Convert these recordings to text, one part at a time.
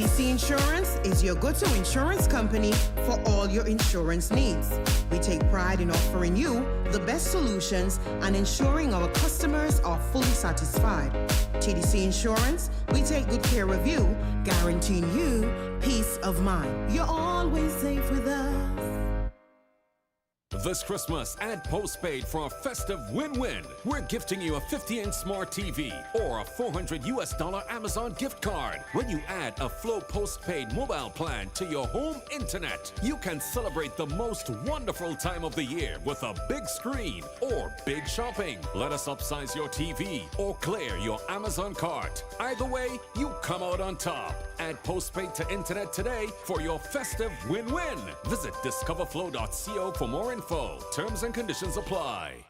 TDC Insurance is your go-to insurance company for all your insurance needs. We take pride in offering you the best solutions and ensuring our customers are fully satisfied. TDC Insurance, we take good care of you, guaranteeing you peace of mind. You're always safe with us. This Christmas, add postpaid for a festive win-win. We're gifting you a 50-inch smart TV or a $400 Amazon gift card. When you add a Flow postpaid mobile plan to your home internet, you can celebrate the most wonderful time of the year with a big screen or big shopping. Let us upsize your TV or clear your Amazon cart. Either way, you come out on top. Add postpaid to internet today for your festive win-win. Visit discoverflow.co for more info. Terms and conditions apply.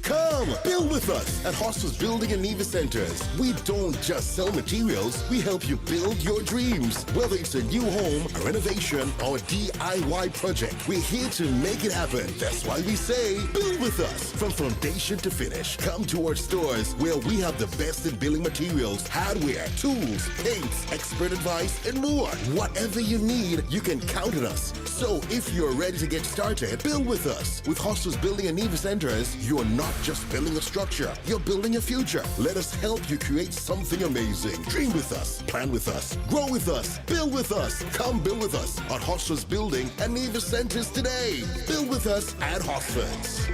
Come, build with us at Hostels Building and Nevis Centers. We don't just sell materials, we help you build your dreams. Whether it's a new home, a renovation, or a DIY project, we're here to make it happen. That's why we say, build with us. From foundation to finish, come to our stores where we have the best in building materials, hardware, tools, paints, expert advice, and more. Whatever you need, you can count on us. So if you're ready to get started, build with us. With Hostels Building and Nevis Centers, you're not just building a structure, you're building a future. Let us help you create something amazing. Dream with us, plan with us, grow with us, build with us. Come build with us at Hostels Building and Nevis Centers today. Build with us at Hosfords.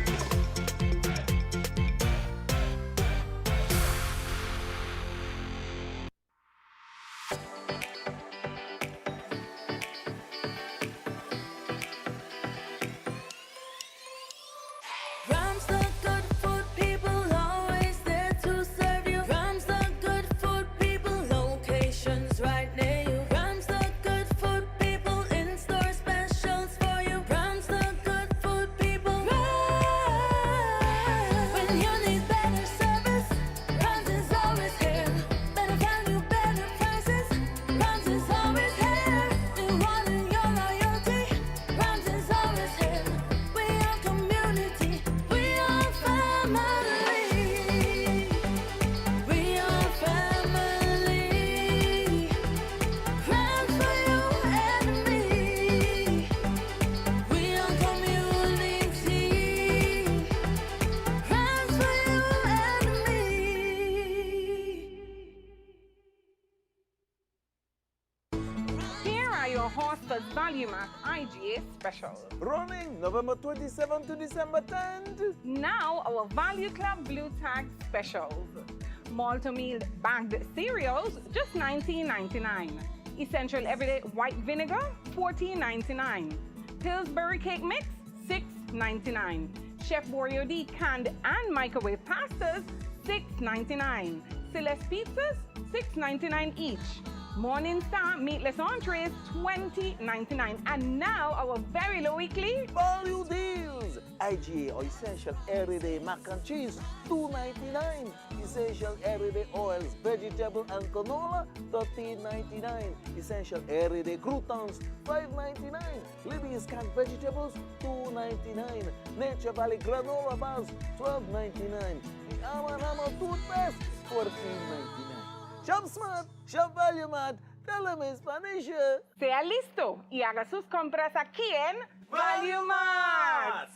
Value Max IGA special. Running November 27th to December 10th. Now our Value Club Blue Tag specials. Malt-o-meal bagged cereals, just $19.99. Essential Everyday White Vinegar, $14.99. Pillsbury Cake Mix, $6.99. Chef Boyardee canned and microwave pastas, $6.99. Celeste pizzas, $6.99 each. Morning Star meatless entrees, $20.99. And now our very low weekly value deals. IGA or Essential Everyday Mac and Cheese, $2.99. Essential Everyday Oils, Vegetable and Canola, $13.99. Essential Everyday Croutons, $5.99. Libby's Canned Vegetables, $2.99. Nature Valley Granola Bars, $12.99. The Arm & Hammer Toothpaste, $14.99. Shop Smart, Shop Value Mart, tell them in Spanish. Sea listo y haga sus compras aquí en Value Mart.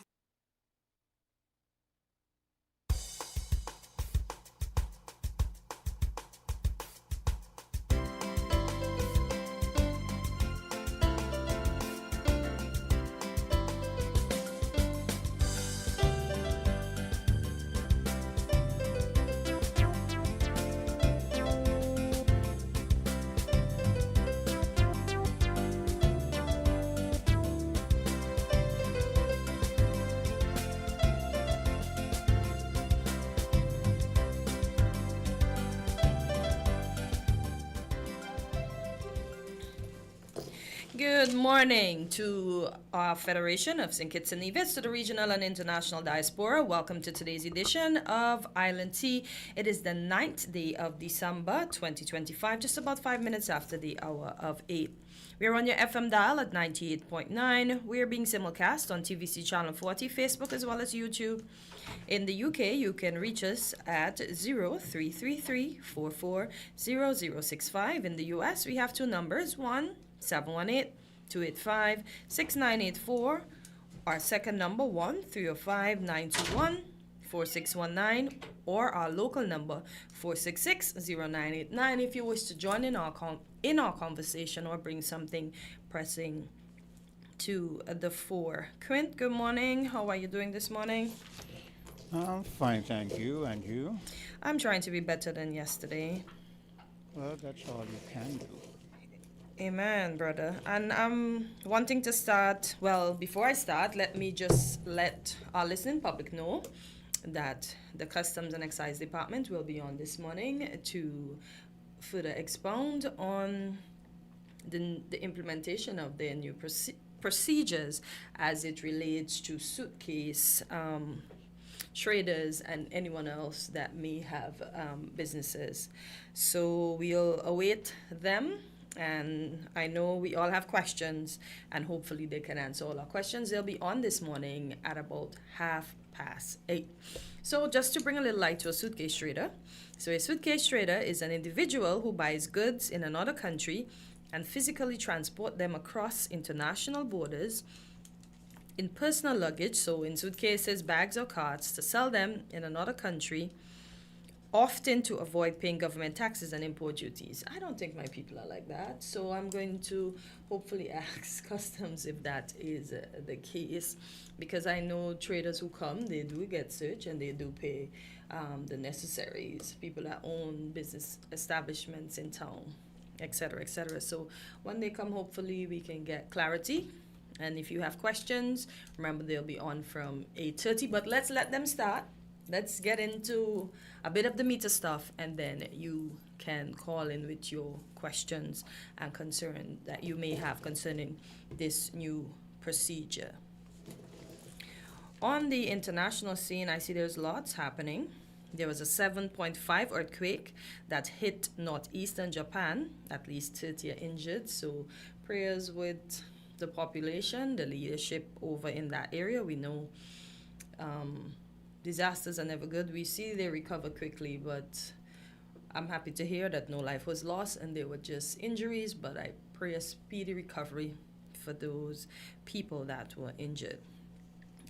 Good morning to our Federation of St. Kitts and Nevis, to the regional and international diaspora. Welcome to today's edition of Island Tea. It is the 9th day of December 2025, just about 5 minutes after the hour of 8. We're on your FM dial at 98.9. We're being simulcast on TVC Channel 40, Facebook, as well as YouTube. In the UK, you can reach us at 0333-440065. In the US, we have two numbers, 1-718-285-6984. Our second number, 1-305-921-4619, or our local number, 466-0989, if you wish to join in our conversation or bring something pressing to the fore. Quint, good morning. How are you doing this morning? I'm fine, thank you. And you? I'm trying to be better than yesterday. Well, that's all you can do. Amen, brother. And I'm wanting to start, well, before I start, let me just let our listening public know that the Customs and Excise Department will be on this morning to further expound on the implementation of their new procedures as it relates to suitcase traders and anyone else that may have businesses. So we'll await them, and I know we all have questions, and hopefully they can answer all our questions. They'll be on this morning at about 8:30. So just to bring a little light to a suitcase trader. So a suitcase trader is an individual who buys goods in another country and physically transport them across international borders in personal luggage, so in suitcases, bags, or carts, to sell them in another country, often to avoid paying government taxes and import duties. I don't think my people are like that, so I'm going to hopefully ask Customs if that is the case, because I know traders who come, they do get searched and they do pay the necessaries, people that own business establishments in town, etc., etc. So when they come, hopefully we can get clarity. And if you have questions, remember they'll be on from 8:30. But let's let them start. Let's get into a bit of the meter stuff, and then you can call in with your questions and concern that you may have concerning this new procedure. On the international scene, I see there's lots happening. There was a 7.5 earthquake that hit northeastern Japan. At least 30 are injured. So prayers with the population, the leadership over in that area. We know disasters are never good. We see they recover quickly, but I'm happy to hear that no life was lost and they were just injuries, but I pray a speedy recovery for those people that were injured.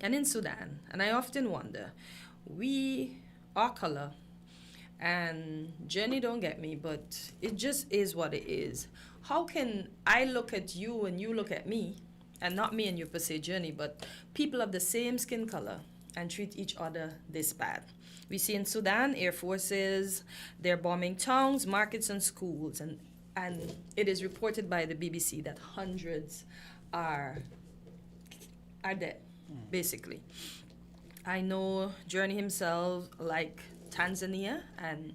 And in Sudan, and I often wonder, our color, and Jenny, don't get me, but it just is what it is. How can I look at you and you look at me, and not me and you per se, Jenny, but people of the same skin color, and treat each other this bad? We see in Sudan, air forces, they're bombing towns, markets, and schools, and it is reported by the BBC that hundreds are dead, basically. I know Journey himself, like Tanzania, and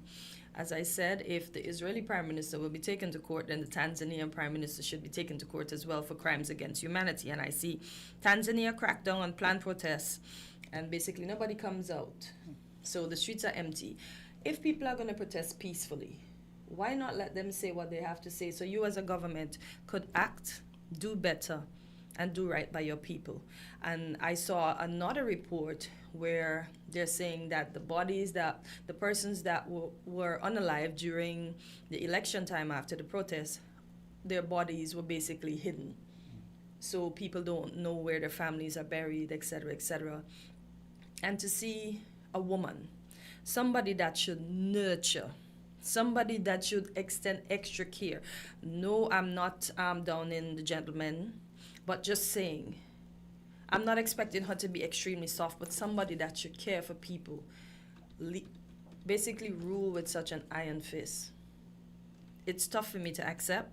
as I said, if the Israeli Prime Minister will be taken to court, then the Tanzanian Prime Minister should be taken to court as well for crimes against humanity. And I see Tanzania crack down on planned protests, and basically nobody comes out. So the streets are empty. If people are going to protest peacefully, why not let them say what they have to say? So you as a government could act, do better, and do right by your people. And I saw another report where they're saying that the persons that were unalive during the election time after the protest, their bodies were basically hidden. So people don't know where their families are buried, etc., etc. And to see a woman, somebody that should nurture, somebody that should extend extra care. No, I'm not down in the gentleman, but just saying, I'm not expecting her to be extremely soft, but somebody that should care for people, basically rule with such an iron fist. It's tough for me to accept.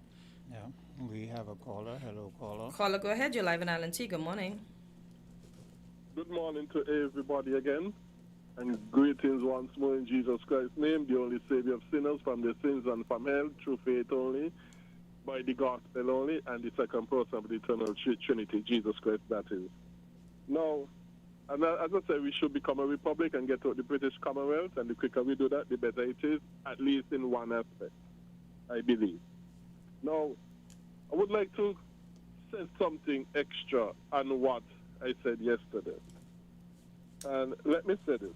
Yeah, we have a caller. Hello, caller. Caller, go ahead. You're live in Island T. Good morning. Good morning to everybody again, and greetings once more in Jesus Christ's name, the only Savior of sinners from their sins and from hell, through faith only, by the gospel only, and the second person of the eternal Trinity, Jesus Christ, that is. Now, and as I said, we should become a republic and get out the British Commonwealth, and the quicker we do that, the better it is, at least in one aspect, I believe. Now, I would like to say something extra on what I said yesterday. And let me say this.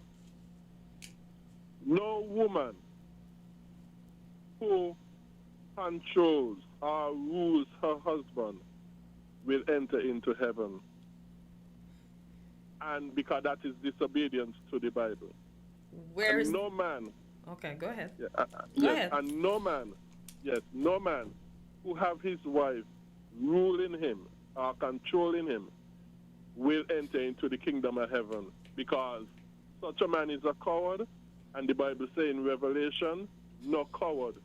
No woman who controls or rules her husband will enter into heaven. And because that is disobedience to the Bible. Where and is... no man... Okay, go ahead. Yeah, Go yes, ahead. and no man who have his wife ruling him or controlling him will enter into the kingdom of heaven, because such a man is a coward, and the Bible says in Revelation, no coward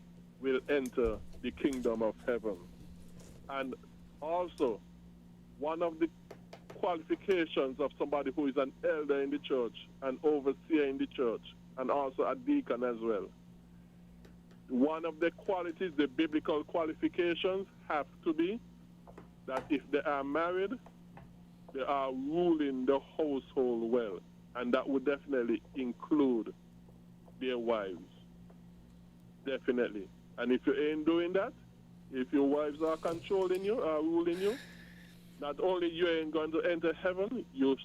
will enter the kingdom of heaven. And also, one of the qualifications of somebody who is an elder in the church, an overseer in the church, and also a deacon as well, one of the qualities, the biblical qualifications, have to be that if they are married, they are ruling the household well. And that would definitely include their wives. Definitely. And if you ain't doing that, if your wives are controlling you, are ruling you, not only you ain't going to enter heaven, you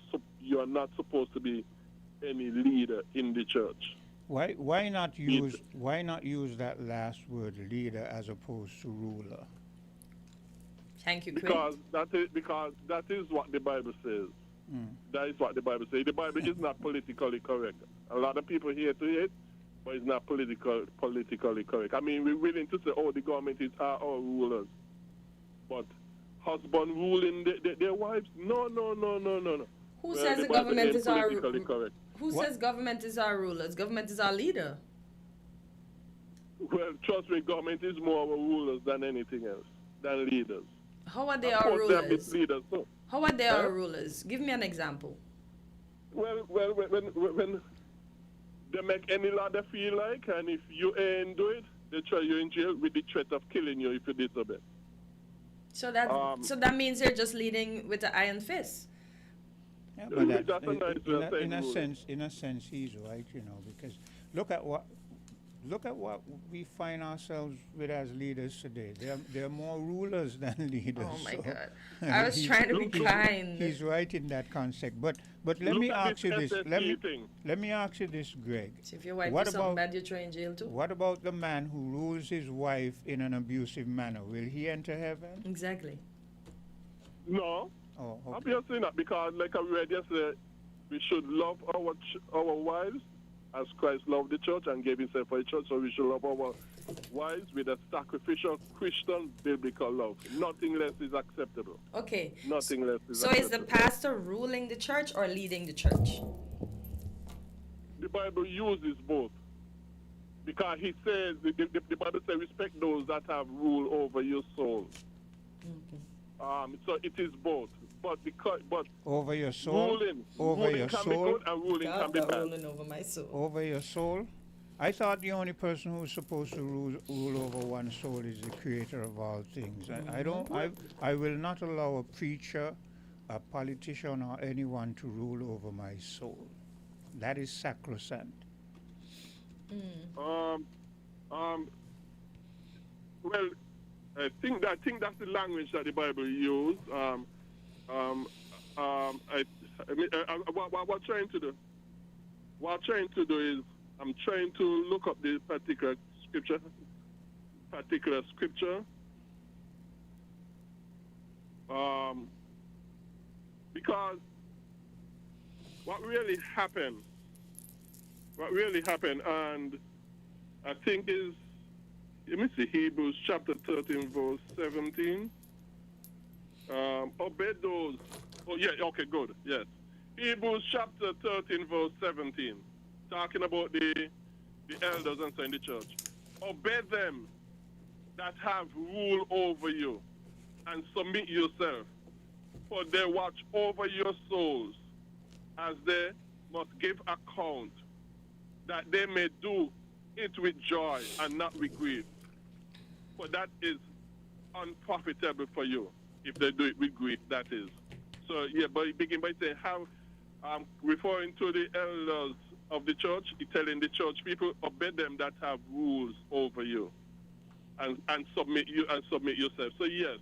are not supposed to be any leader in the church. Why not use that last word, leader, as opposed to ruler? Thank you, Chris. Because that is what the Bible says. That is what the Bible says. The Bible is not politically correct. A lot of people here to it, but it's not politically correct. I mean, we're willing to say, oh, the government is our rulers. But husband ruling their wives? No. Who says the government is our politically correct? Who says government is our rulers? Government is our leader. Well, trust me, government is more our rulers than anything else, than leaders. How are they our rulers? Leaders, so. How are they our rulers? Give me an example. Well, when they make any law they feel like, and if you ain't do it, they throw you in jail with the threat of killing you if you disobey. So that means they're just leading with the iron fist. Yeah, but That's a nice way of saying in a sense, he's right, because look at what we find ourselves with as leaders today. They're more rulers than leaders. Oh my God! I was trying to be kind. He's right in that concept. But let me ask you this. Let me ask you this, Greg. So if your wife does something bad, you throw in jail too. What about the man who rules his wife in an abusive manner? Will he enter heaven? Exactly. No. Oh, okay. Obviously not, because like I read yesterday, we should love our wives as Christ loved the church and gave himself for the church. So we should love our wives with a sacrificial Christian biblical love. Nothing less is acceptable. Okay. Nothing less is acceptable. So is the pastor ruling the church or leading the church? The Bible uses both. Because he says, the Bible says, respect those that have rule over your soul. Okay. So it is both. But over your soul, ruling can be good and ruling can be bad. Ruling over my soul. Over your soul. I thought the only person who's supposed to rule over one soul is the Creator of all things. I will not allow a preacher, a politician, or anyone to rule over my soul. That is sacrosanct. Well, I think that's the language that the Bible uses. What I'm trying to do is I'm trying to look up the particular scripture. Because what really happened, and I think is, let me see, Hebrews chapter 13, verse 17. Obey those. Oh, yeah, okay, good, yes. Hebrews chapter 13, verse 17. Talking about the elders and so in the church. Obey them that have rule over you, and submit yourself, for they watch over your souls, as they must give account, that they may do it with joy and not with grief. For that is unprofitable for you, if they do it with grief, that is. So, yeah, but he begin by saying how, referring to the elders of the church, he telling the church people, obey them that have rules over you, and submit yourself. So, yes,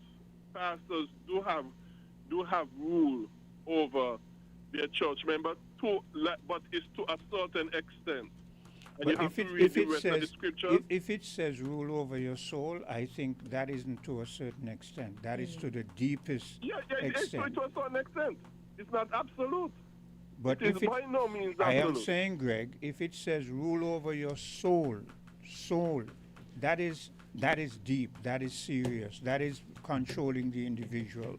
pastors do have rule over their church member, but it's to a certain extent. And But you have to read the rest of the scriptures. if it says rule over your soul, I think that isn't to a certain extent. That is to the deepest It's extent. to a certain extent. It's not absolute. But It if is by no means I am absolute. saying, Greg, if it says rule over your soul, that is deep, that is serious, that is controlling the individual.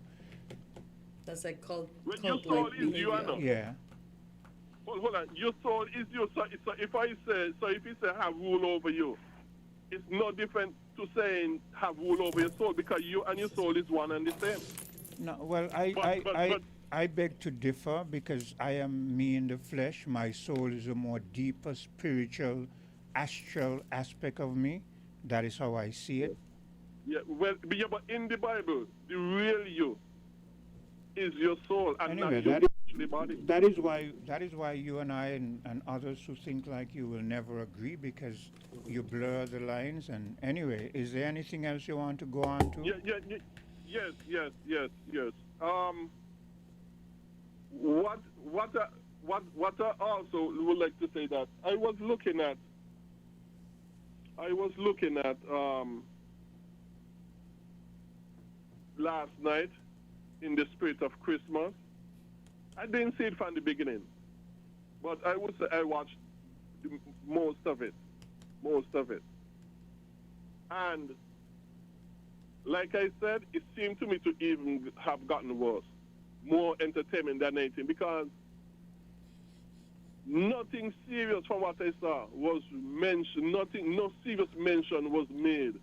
That's like cult When your like soul is you, behavior. I know. Yeah. Hold on. Your soul is you. So if he say have rule over you, it's no different to saying have rule over your soul, because you and your soul is one and the same. No, well, I beg to differ, because I am me in the flesh. My soul is a more deeper spiritual, astral aspect of me. That is how I see it. Yeah, but in the Bible, the real you is your soul, and Anyway, not your that is, fleshly body. that is why you and I and others who think like you will never agree, because you blur the lines. And anyway, is there anything else you want to go on to? Yes. What I also would like to say that I was looking at last night in the spirit of Christmas. I didn't see it from the beginning, but I would say I watched most of it. And like I said, it seemed to me to even have gotten worse. More entertainment than anything, because nothing serious from what I saw was mentioned. No serious mention was made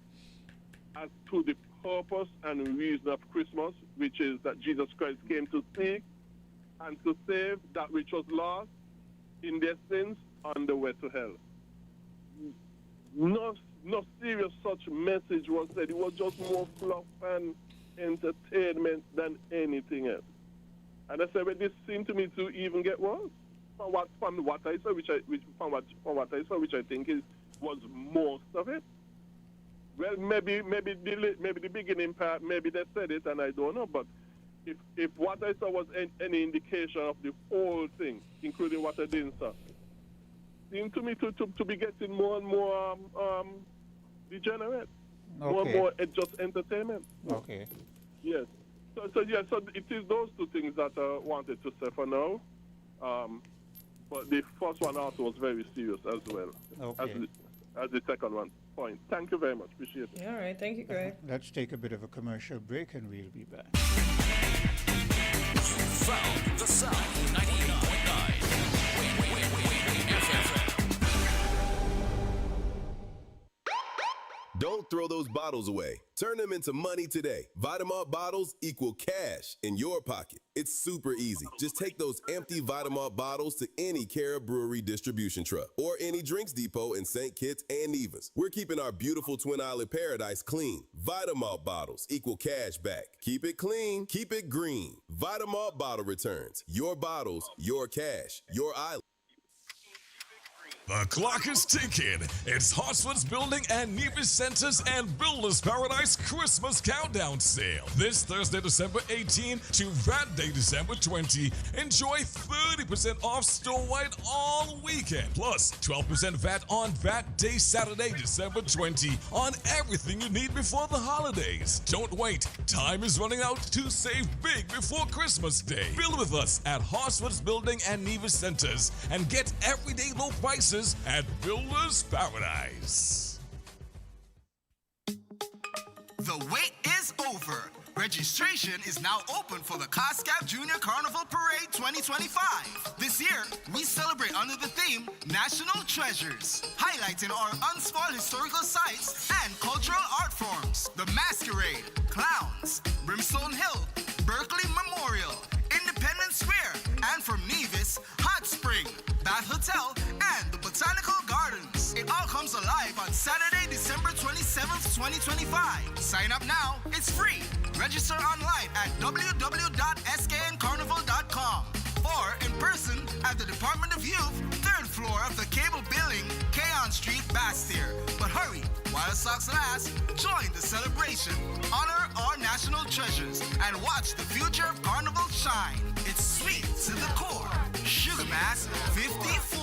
as to the purpose and reason of Christmas, which is that Jesus Christ came to seek and to save that which was lost in their sins on the way to hell. No serious such message was said. It was just more fluff and entertainment than anything else. And I said, well, this seemed to me to even get worse from what I saw, which I think was most of it. Well, maybe the beginning part, maybe they said it, and I don't know. But if what I saw was any indication of the whole thing, including what I didn't saw, seemed to me to be getting more and more degenerate, more and more just entertainment. Okay. Yes. So it is those two things that I wanted to say for now. But the first one also was very serious as well, as the second one point. Thank you very much. Appreciate it. All right, thank you, Greg. Let's take a bit of a commercial break and we'll be back. Found the Sound 98.9. Don't throw those bottles away. Turn them into money today. Vitamalt bottles equal cash in your pocket. It's super easy. Just take those empty Vitamalt bottles to any Cara Brewery distribution truck or any drinks depot in St. Kitts and Nevis. We're keeping our beautiful Twin Island paradise clean. Vitamalt bottles equal cash back. Keep it clean, keep it green. Vitamalt bottle returns. Your bottles, your cash, your island. The clock is ticking. It's Hartsford's Building and Nevis Centers and Builders Paradise Christmas Countdown Sale. This Thursday, December 18 to that day, December 20. Enjoy 30% off store-wide all weekend. Plus 12% VAT on that day, Saturday, December 20 on everything you need before the holidays. Don't wait. Time is running out to save big before Christmas Day. Build with us at Hartsford's Building and Nevis Centers and get everyday low prices at Builders Paradise. The wait is over. Registration is now open for the COSCAP Junior Carnival Parade 2025. This year, we celebrate under the theme National Treasures, highlighting our unspoiled historical sites and cultural art forms. The Masquerade, Clowns, Brimstone Hill, Berkeley Memorial, Independence Square, and from Nevis, Hot Spring, Bath Hotel, and the Botanical Gardens. It all comes alive on Saturday, December 27th, 2025. Sign up now. It's free. Register online at www.skncarnival.com or in person at the Department of Youth, 3rd floor of the Cable Building, Keon Street, Bastyr. But hurry while while the stocks last, join the celebration. Honor our national treasures and watch the future of Carnival shine. It's sweet to the core. Sugar Mass 54.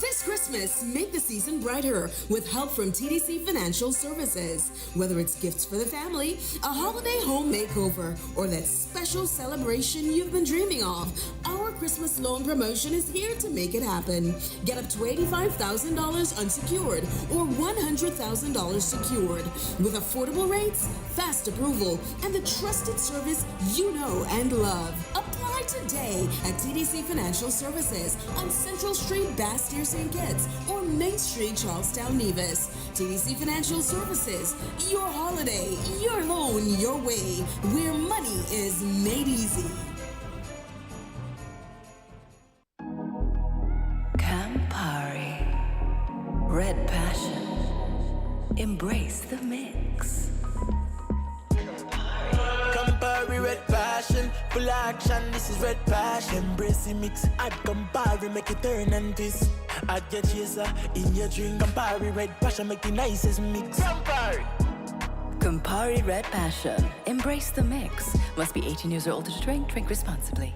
This Christmas, make the season brighter with help from TDC Financial Services. Whether it's gifts for the family, a holiday home makeover, or that special celebration you've been dreaming of, our Christmas loan promotion is here to make it happen. Get up to $85,000 unsecured or $100,000 secured with affordable rates, fast approval, and the trusted service you know and love. Apply today at TDC Financial Services on Central Street, Bass near St. Kitts, or Main Street, Charlestown, Nevis. TDC Financial Services, your holiday, your loan, your way, where money is made easy. Campari, Red Passion, embrace the mix. Campari, Red Passion, full action, this is Red Passion. Embrace the mix, add Campari, make it turn and twist. Add your chaser in your drink. Campari, Red Passion, make the nicest mix. Campari! Campari Red Passion, embrace the mix. Must be 18 years or older to drink. Drink responsibly.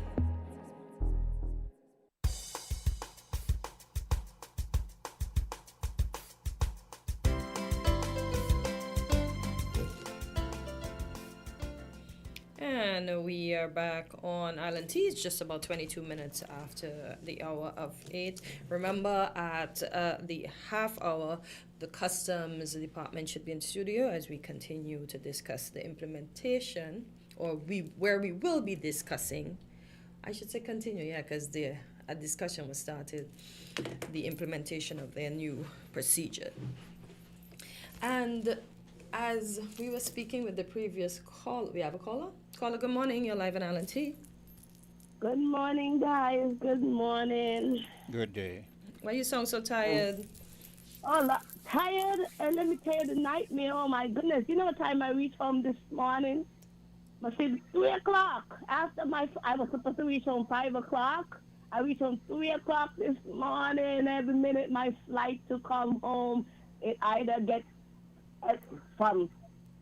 And we are back on Island Tea. It's just about 22 minutes after the hour of 8. Remember, at the half hour, the Customs Department should be in studio as we continue to discuss the implementation, or where we will be discussing. I should say continue, yeah, because a discussion was started, the implementation of their new procedure. And as we were speaking with the previous call, we have a caller. Caller, good morning. You're live on Island Tea. Good morning, guys. Good morning. Good day. Why you sound so tired? Tired? And let me tell you the nightmare. Oh, my goodness. You know what time I reached home this morning? I said 3 o'clock. After I was supposed to reach home 5 o'clock. I reached home 3 o'clock this morning. Every minute my flight to come home, it either gets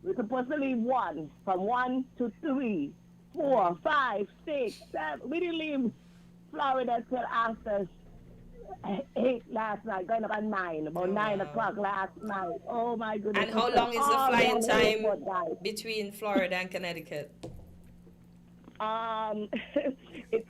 we're supposed to leave from 1 to 3, 4, 5, 6, 7. We didn't leave Florida till after 8 last night, going up at 9, about 9 o'clock last night. Oh my goodness. And how long is the flying time between Florida and Connecticut?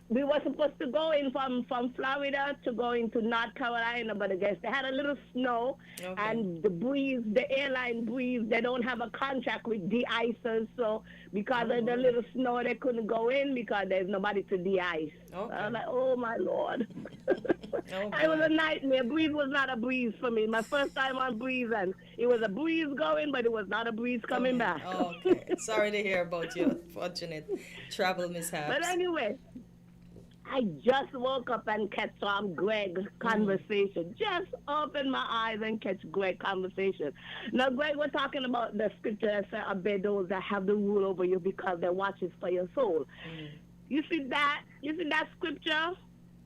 We were supposed to go in from Florida to go into North Carolina, but I guess they had a little snow, and the airline breeze, they don't have a contract with de-icers, so because of the little snow, they couldn't go in because there's nobody to de-ice. I was like, oh my Lord. It was a nightmare. Breeze was not a breeze for me. My first time on breeze, and it was a breeze going, but it was not a breeze coming back. Okay. Sorry to hear about your fortunate travel mishaps. But anyway, I just woke up and catch Greg's conversation. Just open my eyes and catch Greg's conversation. Now, Greg, we're talking about the scripture that says, obey those that have the rule over you because they watches for your soul. You see that? Scripture?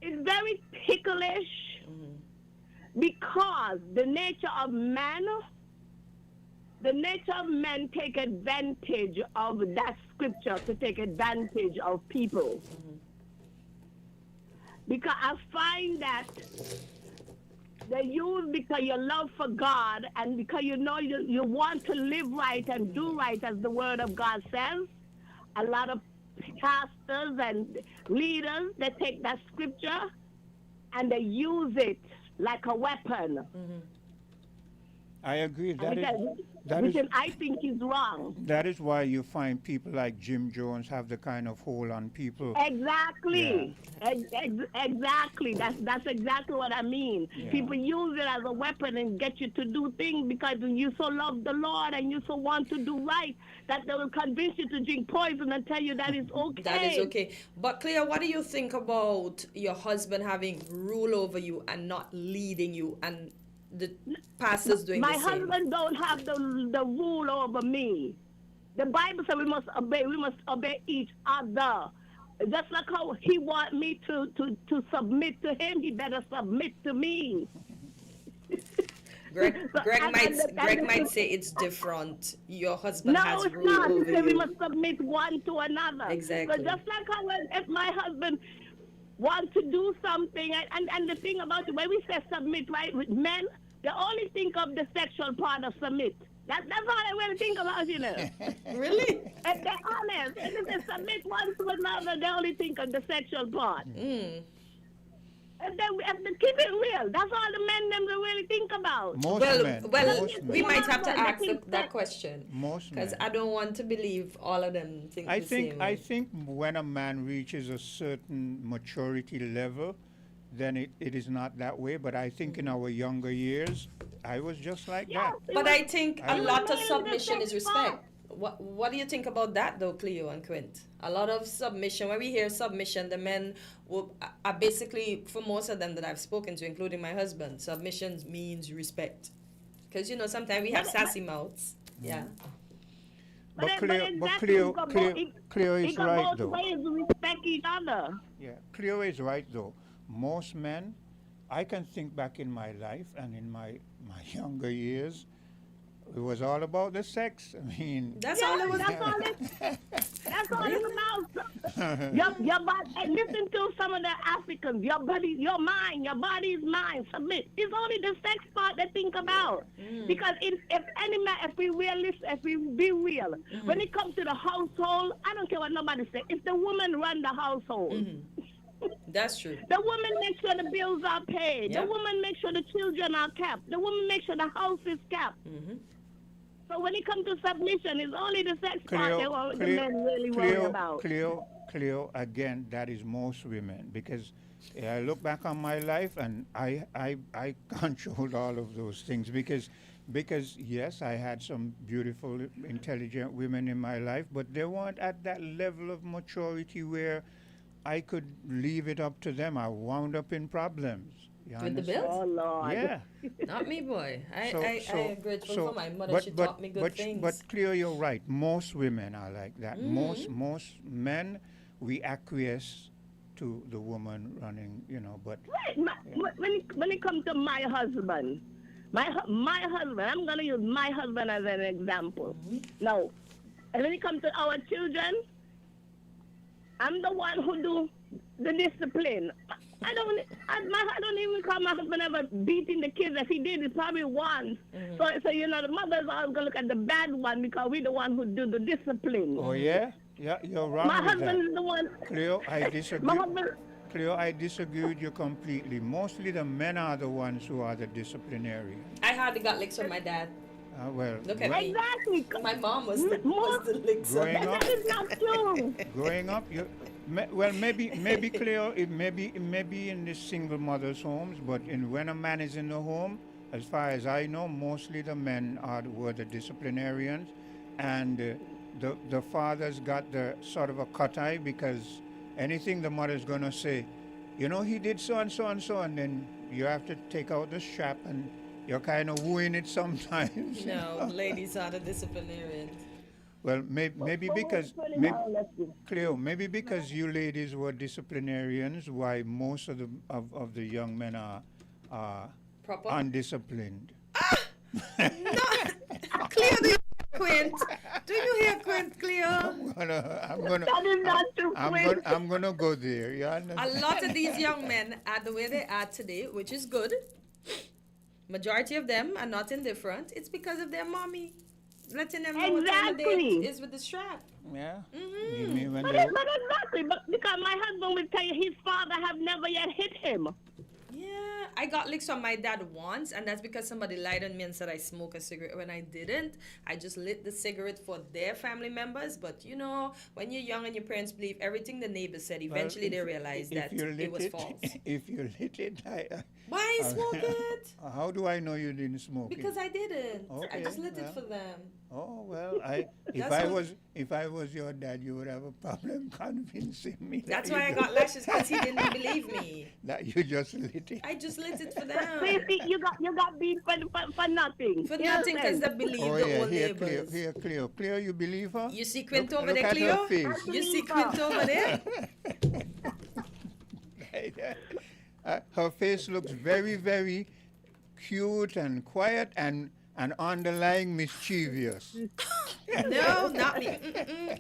It's very ticklish because the nature of man take advantage of that scripture to take advantage of people. Because I find that they use because your love for God and because you know you want to live right and do right as the Word of God says. A lot of pastors and leaders, they take that scripture and they use it like a weapon. I agree. Which I think is wrong. That is why you find people like Jim Jones have the kind of hold on people. Exactly. Yeah. Exactly. That's exactly what I mean. Yeah. People use it as a weapon and get you to do things because you so love the Lord and you so want to do right that they will convince you to drink poison and tell you that it's okay. That is okay. But Clea, what do you think about your husband having rule over you and not leading you and the pastors doing the same? My husband don't have the rule over me. The Bible says we must obey each other. Just like how he want me to submit to him, he better submit to me. Greg And might say it's different. Your husband no, has it's rule not. He over said we you. must submit one to another. Exactly. So just like how if my husband wants to do something, and the thing about it, when we say submit, right, with men, they only think of the sexual part of submit. That's all they really think about, you know. Really? And they're honest. And if they submit one to another, they only think of the sexual part. And then we have to keep it real. That's all the men them really think about. We might have to ask that question. Most because men. I don't want to believe all of them think the same way. I think when a man reaches a certain maturity level, then it is not that way. But I think in our younger years, I was just like that. But I think a lot of submission is respect. What do you think about that, though, Cleo and Quint? A lot of submission. When we hear submission, the men are basically, for most of them that I've spoken to, including my husband, submission means respect. Because, you know, sometimes we have sassy mouths. Yeah. But Cleo is right, though. Ways to respect each other. Yeah, Cleo is right, though. Most men, I can think back in my life and in my younger years, it was all about the sex. I mean, That's all it's about. Your body, and listen to some of the Africans. Your body, your mind, your body is mine. Submit. It's only the sex part they think about. Because if any man, if we be real, when it comes to the household, I don't care what nobody says. If the woman run the household. That's true. The woman makes sure the bills are paid. Yep. The woman makes sure the children are kept. The woman makes sure the house is kept. So when it comes to submission, it's only the sex part that the men really worry about. Cleo, again, that is most women, because I look back on my life and I controlled all of those things because yes, I had some beautiful, intelligent women in my life, but they weren't at that level of maturity where I could leave it up to them. I wound up in problems. With the bills? Oh, Lord. Yeah. Not me, boy. I am grateful for my mother. She taught me good things. But Cleo, you're right. Most women are like that. Most men, we acquiesce to the woman running, you know, but... Right. When it comes to my husband, my husband, I'm going to use my husband as an example. Now, and when it comes to our children, I'm the one who do the discipline. I don't even call my husband ever beating the kids. If he did, it's probably once. So you know, the mother's always gonna look at the bad one because we're the one who do the discipline. Oh yeah, yeah, you're wrong. My with husband that. is the one. Cleo, I disagree. My husband. Cleo, I disagree with you completely. Mostly the men are the ones who are the disciplinarians. I hardly got licks from my dad. Well, look at me. Exactly. My mom was the licks. That is not true. Growing up, maybe Cleo, it may be in the single mothers' homes, but when a man is in the home, as far as I know, mostly the men were the disciplinarians, and the fathers got the sort of a cut eye because anything the mother's gonna say, you know, he did so and so and so, and then you have to take out the strap and you're kind of wooing it sometimes. No, ladies are the disciplinarians. Well, maybe because Cleo, maybe because you ladies were disciplinarians, why most of the young men are undisciplined. Cleo, do you hear Quint? Do you hear Quint, Cleo? I'm gonna go there. You understand? A lot of these young men are the way they are today, which is good. Majority of them are not indifferent. It's because of their mommy letting them know what time of day it is with the strap. Yeah. But exactly, but because my husband will tell you his father have never yet hit him. Yeah, I got licks from my dad once, and that's because somebody lied on me and said I smoke a cigarette when I didn't. I just lit the cigarette for their family members. But you know, when you're young and your parents believe everything the neighbors said, eventually they realize that it was false. If you lit it, why smoke it? How do I know you didn't smoke because it? I didn't. Okay, I just lit it for them. Oh well, if I was your dad, you would have a problem convincing me. That's why I got lashes, because he didn't believe me. That you just lit it. I just lit it for them. You got beat for nothing. For nothing, because they believe the old neighbors. Here, Cleo, you believe her? You see Quint over look there, at Cleo? her face. You see Quint over there? Her face looks very, very cute and quiet and underlying mischievous. No, not me.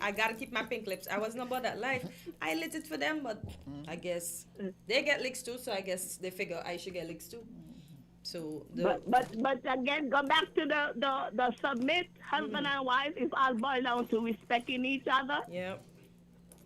I gotta keep my pink lips. I wasn't about that life. I lit it for them, but I guess they get licks too, so I guess they figure I should get licks too. So but again, go back to the submit husband and wife. It's all boiled down to respecting each other. Yep.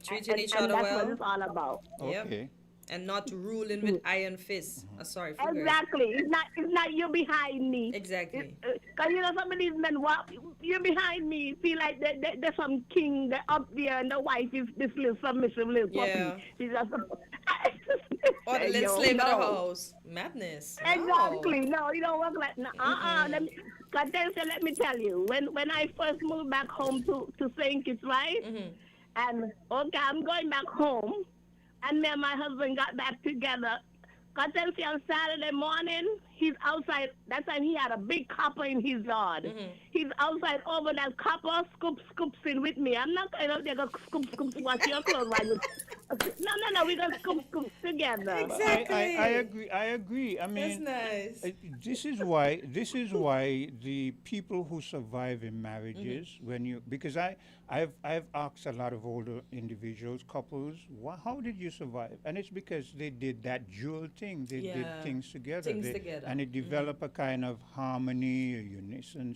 Treating each and other that's well. what it's all about. Yep. Okay. And not ruling with iron fists. Sorry, figure. Exactly. It's not you behind me. Exactly. Because you know some of these men walk, you're behind me, feel like there's some king up there and the wife is this little submissive little puppy. She's just or the little slave of the house. Madness. Exactly. No, you don't work like let me tell you, when I first moved back home to St. Kitts, right? And okay, I'm going back home. And me and my husband got back together. Because on Saturday morning, he's outside. That time he had a big copper in his yard. He's outside over that copper, scoops in with me. I'm not going out there to scoop, wash your clothes. No, we're going to scoop together. Exactly. I agree. I mean, that's nice. This is why the people who survive in marriages, because I've asked a lot of older individuals, couples, how did you survive? And it's because they did that dual thing. They did things together. And it developed a kind of harmony, a unison,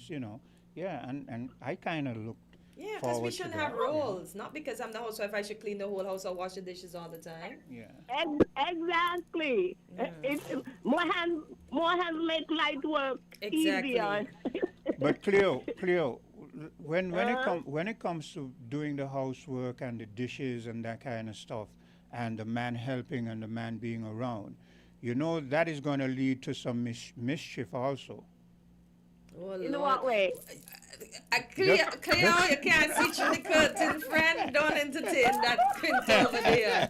Yeah, and I kind of looked because we shouldn't have roles. Not because I'm the housewife, I should clean the whole house or wash the dishes all the time. Yeah. Exactly. More hands make light work easier. But Cleo, when it comes to doing the housework and the dishes and that kind of stuff, and the man helping and the man being around, that is going to lead to some mischief also. Oh, in what way? Cleo, you can't see through the curtain, friend. Don't entertain that Quint over there.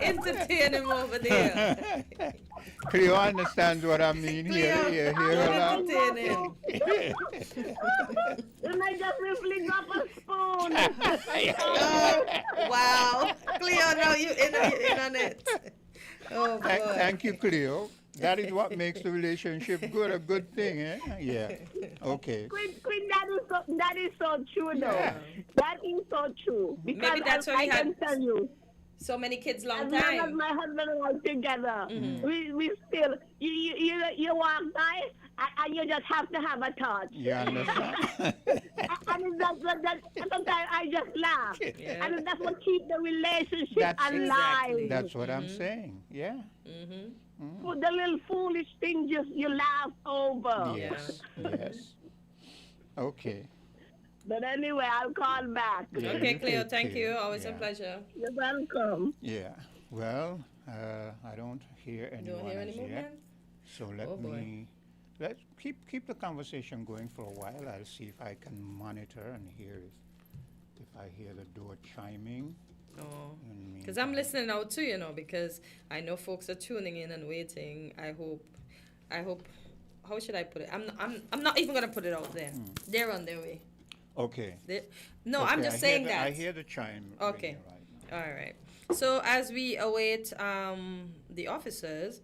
Entertain him over there. Cleo understands what I mean. Cleo, here. Don't entertain him. You might just fling up a spoon. Wow. Cleo, now you in on it. Oh, boy. Thank you, Cleo. That is what makes the relationship good, a good thing, eh? Yeah. Okay. Queen, that is so true, though. Yeah. That is so true. Because maybe that's why I can tell you. So many kids long as time. Long as my husband and I together, we still, you walk by and you just have to have a touch. You understand? And that sometimes I just laugh. Yeah. And that's what keeps the relationship alive. That's what I'm saying. Yeah. The little foolish things you laugh over. Yes. Okay. But anyway, I'll call back. Yeah, okay, Cleo, thank you. Always a pleasure. You're welcome. Yeah. Well, I don't hear anyone. Don't hear any movement? So let's keep the conversation going for a while. I'll see if I can monitor and hear if I hear the door chiming. Oh, because I'm listening out too, because I know folks are tuning in and waiting. I hope. How should I put it? I'm not even gonna put it out there. They're on their way. Okay. I'm just saying that. I hear the chime. Okay. All right. So as we await the officers,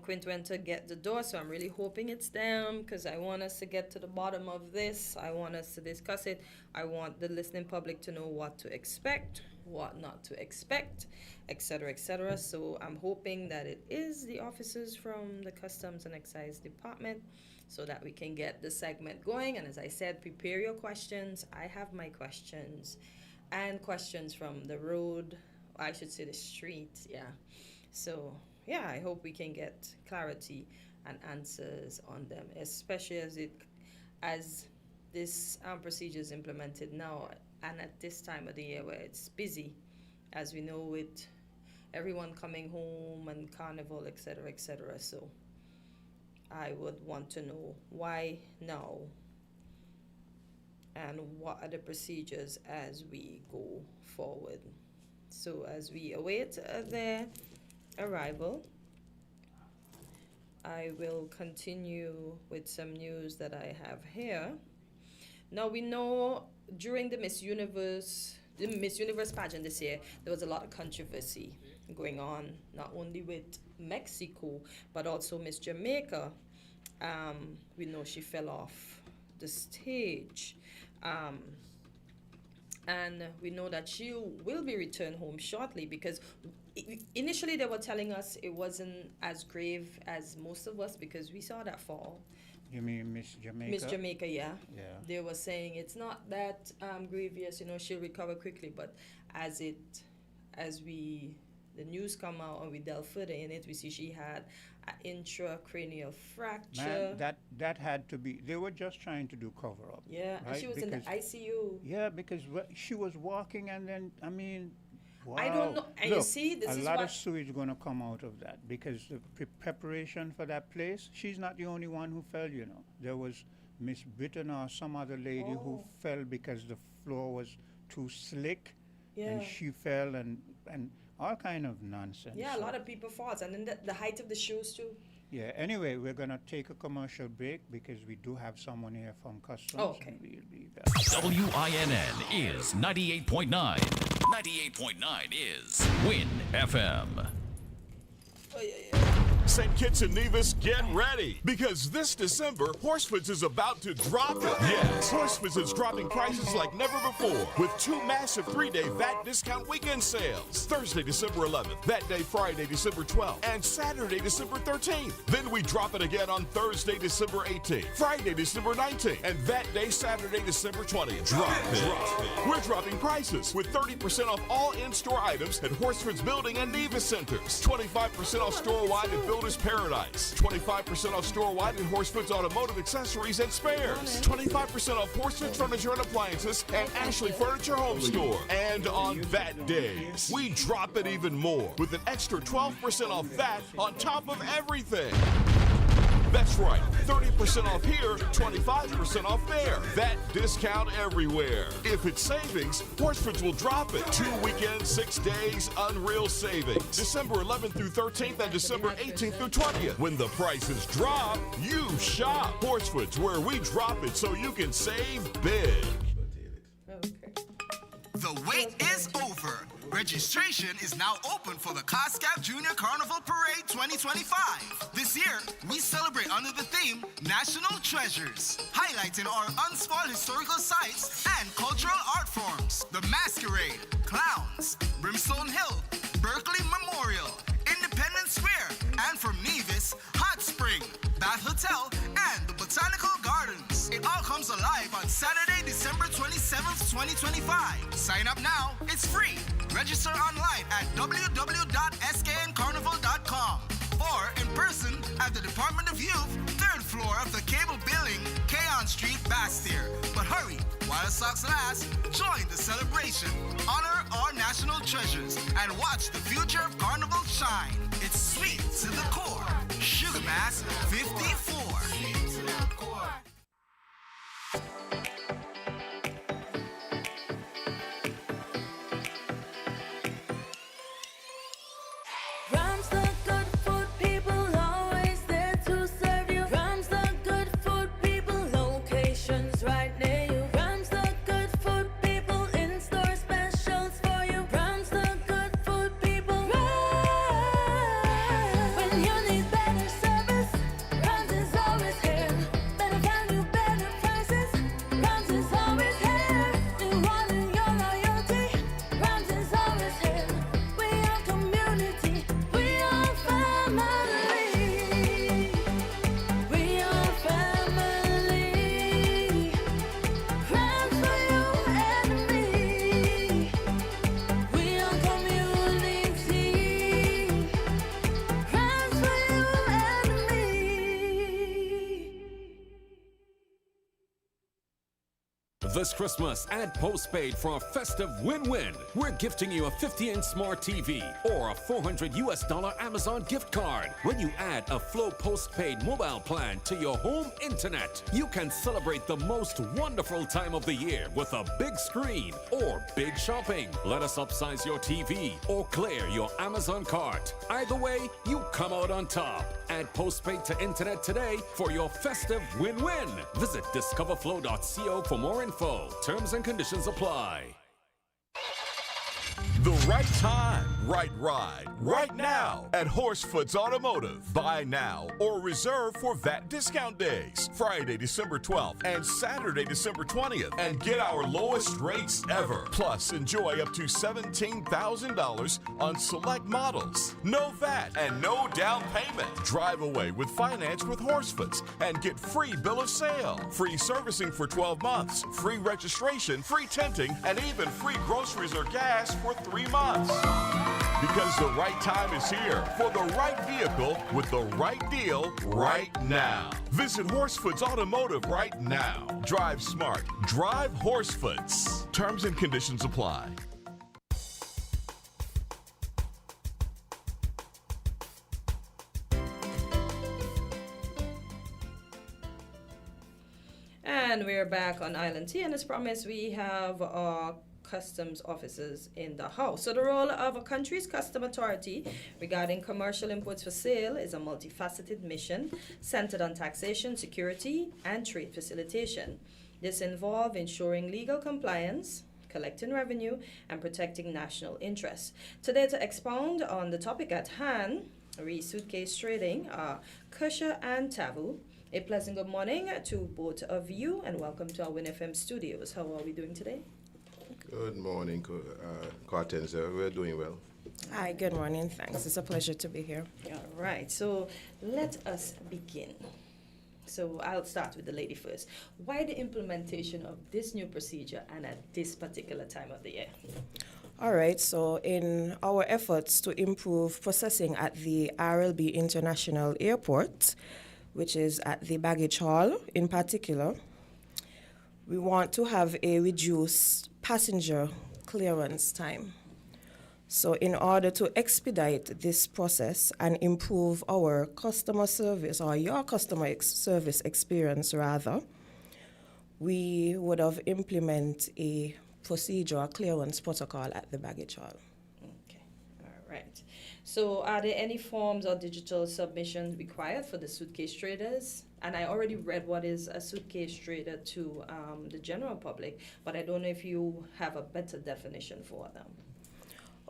Quint went to get the door, so I'm really hoping it's them because I want us to get to the bottom of this. I want us to discuss it. I want the listening public to know what to expect, what not to expect, etc., etc. So I'm hoping that it is the officers from the Customs and Excise Department so that we can get the segment going. And as I said, prepare your questions. I have my questions and questions from the road. I should say the street, yeah. So, yeah, I hope we can get clarity and answers on them, especially as this procedure is implemented now and at this time of the year where it's busy, as we know, with everyone coming home and carnival, etc., etc. So I would want to know why now and what are the procedures as we go forward. So as we await their arrival, I will continue with some news that I have here. Now we know during the Miss Universe pageant this year, there was a lot of controversy going on, not only with Mexico, but also Miss Jamaica. We know she fell off the stage. And we know that she will be returned home shortly, because initially they were telling us it wasn't as grave as most of us, because we saw that fall. You mean Miss Jamaica? Miss Jamaica, yeah. Yeah. They were saying it's not that grievous, you know, she'll recover quickly. But as the news come out and we delve further in it, we see she had an intracranial fracture. Man, that had to be. They were just trying to do cover up. Yeah, right? and she was in the ICU. Yeah, because she was walking, and then wow. I don't know. And Look, you see, this a is lot what of sewage going to come out of that, because the preparation for that place. She's not the only one who fell. You know, there was Miss Britton or some other lady who fell because the floor was too slick, and she fell, and all kind of nonsense. Yeah, a lot of people fall, and then the height of the shoes too. Yeah, anyway, we're going to take a commercial break because we do have someone here from Customs. Oh, okay. And we'll be back. WINN is 98.9. 98.9 is Win FM. St. Kitts and Nevis, get ready, because this December, Horsefoods is about to drop it. Yes, Horsefoods is dropping prices like never before with 2 massive 3-day VAT discount weekend sales. Thursday, December 11th, VAT Day Friday, December 12th, and Saturday, December 13th. Then we drop it again on Thursday, December 18th, Friday, December 19th, and VAT Day Saturday, December 20th. Drop it. We're dropping prices with 30% off all in-store items at Horsefoods Building and Nevis Centers, 25% off store-wide at Builders Paradise, 25% off store-wide in Horsefoods Automotive Accessories and Spares, 25% off Horsefoods Furniture and Appliances and Ashley Furniture Home Store. And on VAT days, we drop it even more with an extra 12% off VAT on top of everything. That's right, 30% off here, 25% off there. That discount everywhere. If it's savings, Horsefoods will drop it. 2 weekends, 6 days, unreal savings. December 11th through 13th and December 18th through 20th. When the prices drop, you shop. Horsefoods, where we drop it so you can save big. The wait is over. Registration is now open for the COSCAP Junior Carnival Parade 2025. This year, we celebrate under the theme National Treasures, highlighting our unspoiled historical sites and cultural art forms. The Masquerade, Clowns, Brimstone Hill, Berkeley Memorial, Independence Square, and from Nevis, Hot Spring, Bath Hotel, and the Botanical Gardens. It all comes alive on Saturday, December 27th, 2025. Sign up now. It's free. Register online at www.skncarnival.com or in person at the Department of Youth, 3rd floor of the Cable Building, Keon Street, Bastyr. But hurry, while stocks last, join the celebration. Honor our national treasures and watch the future of Carnival shine. It's sweet to the core. Sugar Mass 54. This Christmas, add postpaid for a festive win-win. We're gifting you a 50-inch smart TV or a $400 Amazon gift card. When you add a Flow postpaid mobile plan to your home internet, you can celebrate the most wonderful time of the year with a big screen or big shopping. Let us upsize your TV or clear your Amazon cart. Either way, you come out on top. Add postpaid to internet today for your festive win-win. Visit discoverflow.co for more info. Terms and conditions apply. The right time, right ride, right now at Horsefoots Automotive. Buy now or reserve for VAT discount days, Friday, December 12th and Saturday, December 20th, and get our lowest rates ever. Plus, enjoy up to $17,000 on select models. No VAT and no down payment. Drive away with finance with Horsefoots and get free bill of sale, free servicing for 12 months, free registration, free tinting, and even free groceries or gas for 3 months. Because the right time is here for the right vehicle with the right deal right now. Visit Horsefoots Automotive right now. Drive smart. Drive Horsefoots. Terms and conditions apply. And we're back on Island T, and as promised, we have our customs officers in the house. So the role of a country's custom authority regarding commercial imports for sale is a multifaceted mission centered on taxation, security, and trade facilitation. This involves ensuring legal compliance, collecting revenue, and protecting national interests. Today, to expound on the topic at hand, suitcase trading, are Kusha and Tavu. A pleasant good morning to both of you, and welcome to our WinFM studios. How are we doing today? Good morning, Cortenza. We're doing well. Hi, good morning. Thanks. It's a pleasure to be here. All right, so let us begin. So I'll start with the lady first. Why the implementation of this new procedure and at this particular time of the year? All right, so in our efforts to improve processing at the RLB International Airport, which is at the baggage hall in particular, we want to have a reduced passenger clearance time. So in order to expedite this process and improve our customer service, or your customer service experience rather, we would have implemented a procedure, a clearance protocol at the baggage hall. Okay, all right. So are there any forms or digital submissions required for the suitcase traders? And I already read what is a suitcase trader to the general public, but I don't know if you have a better definition for them.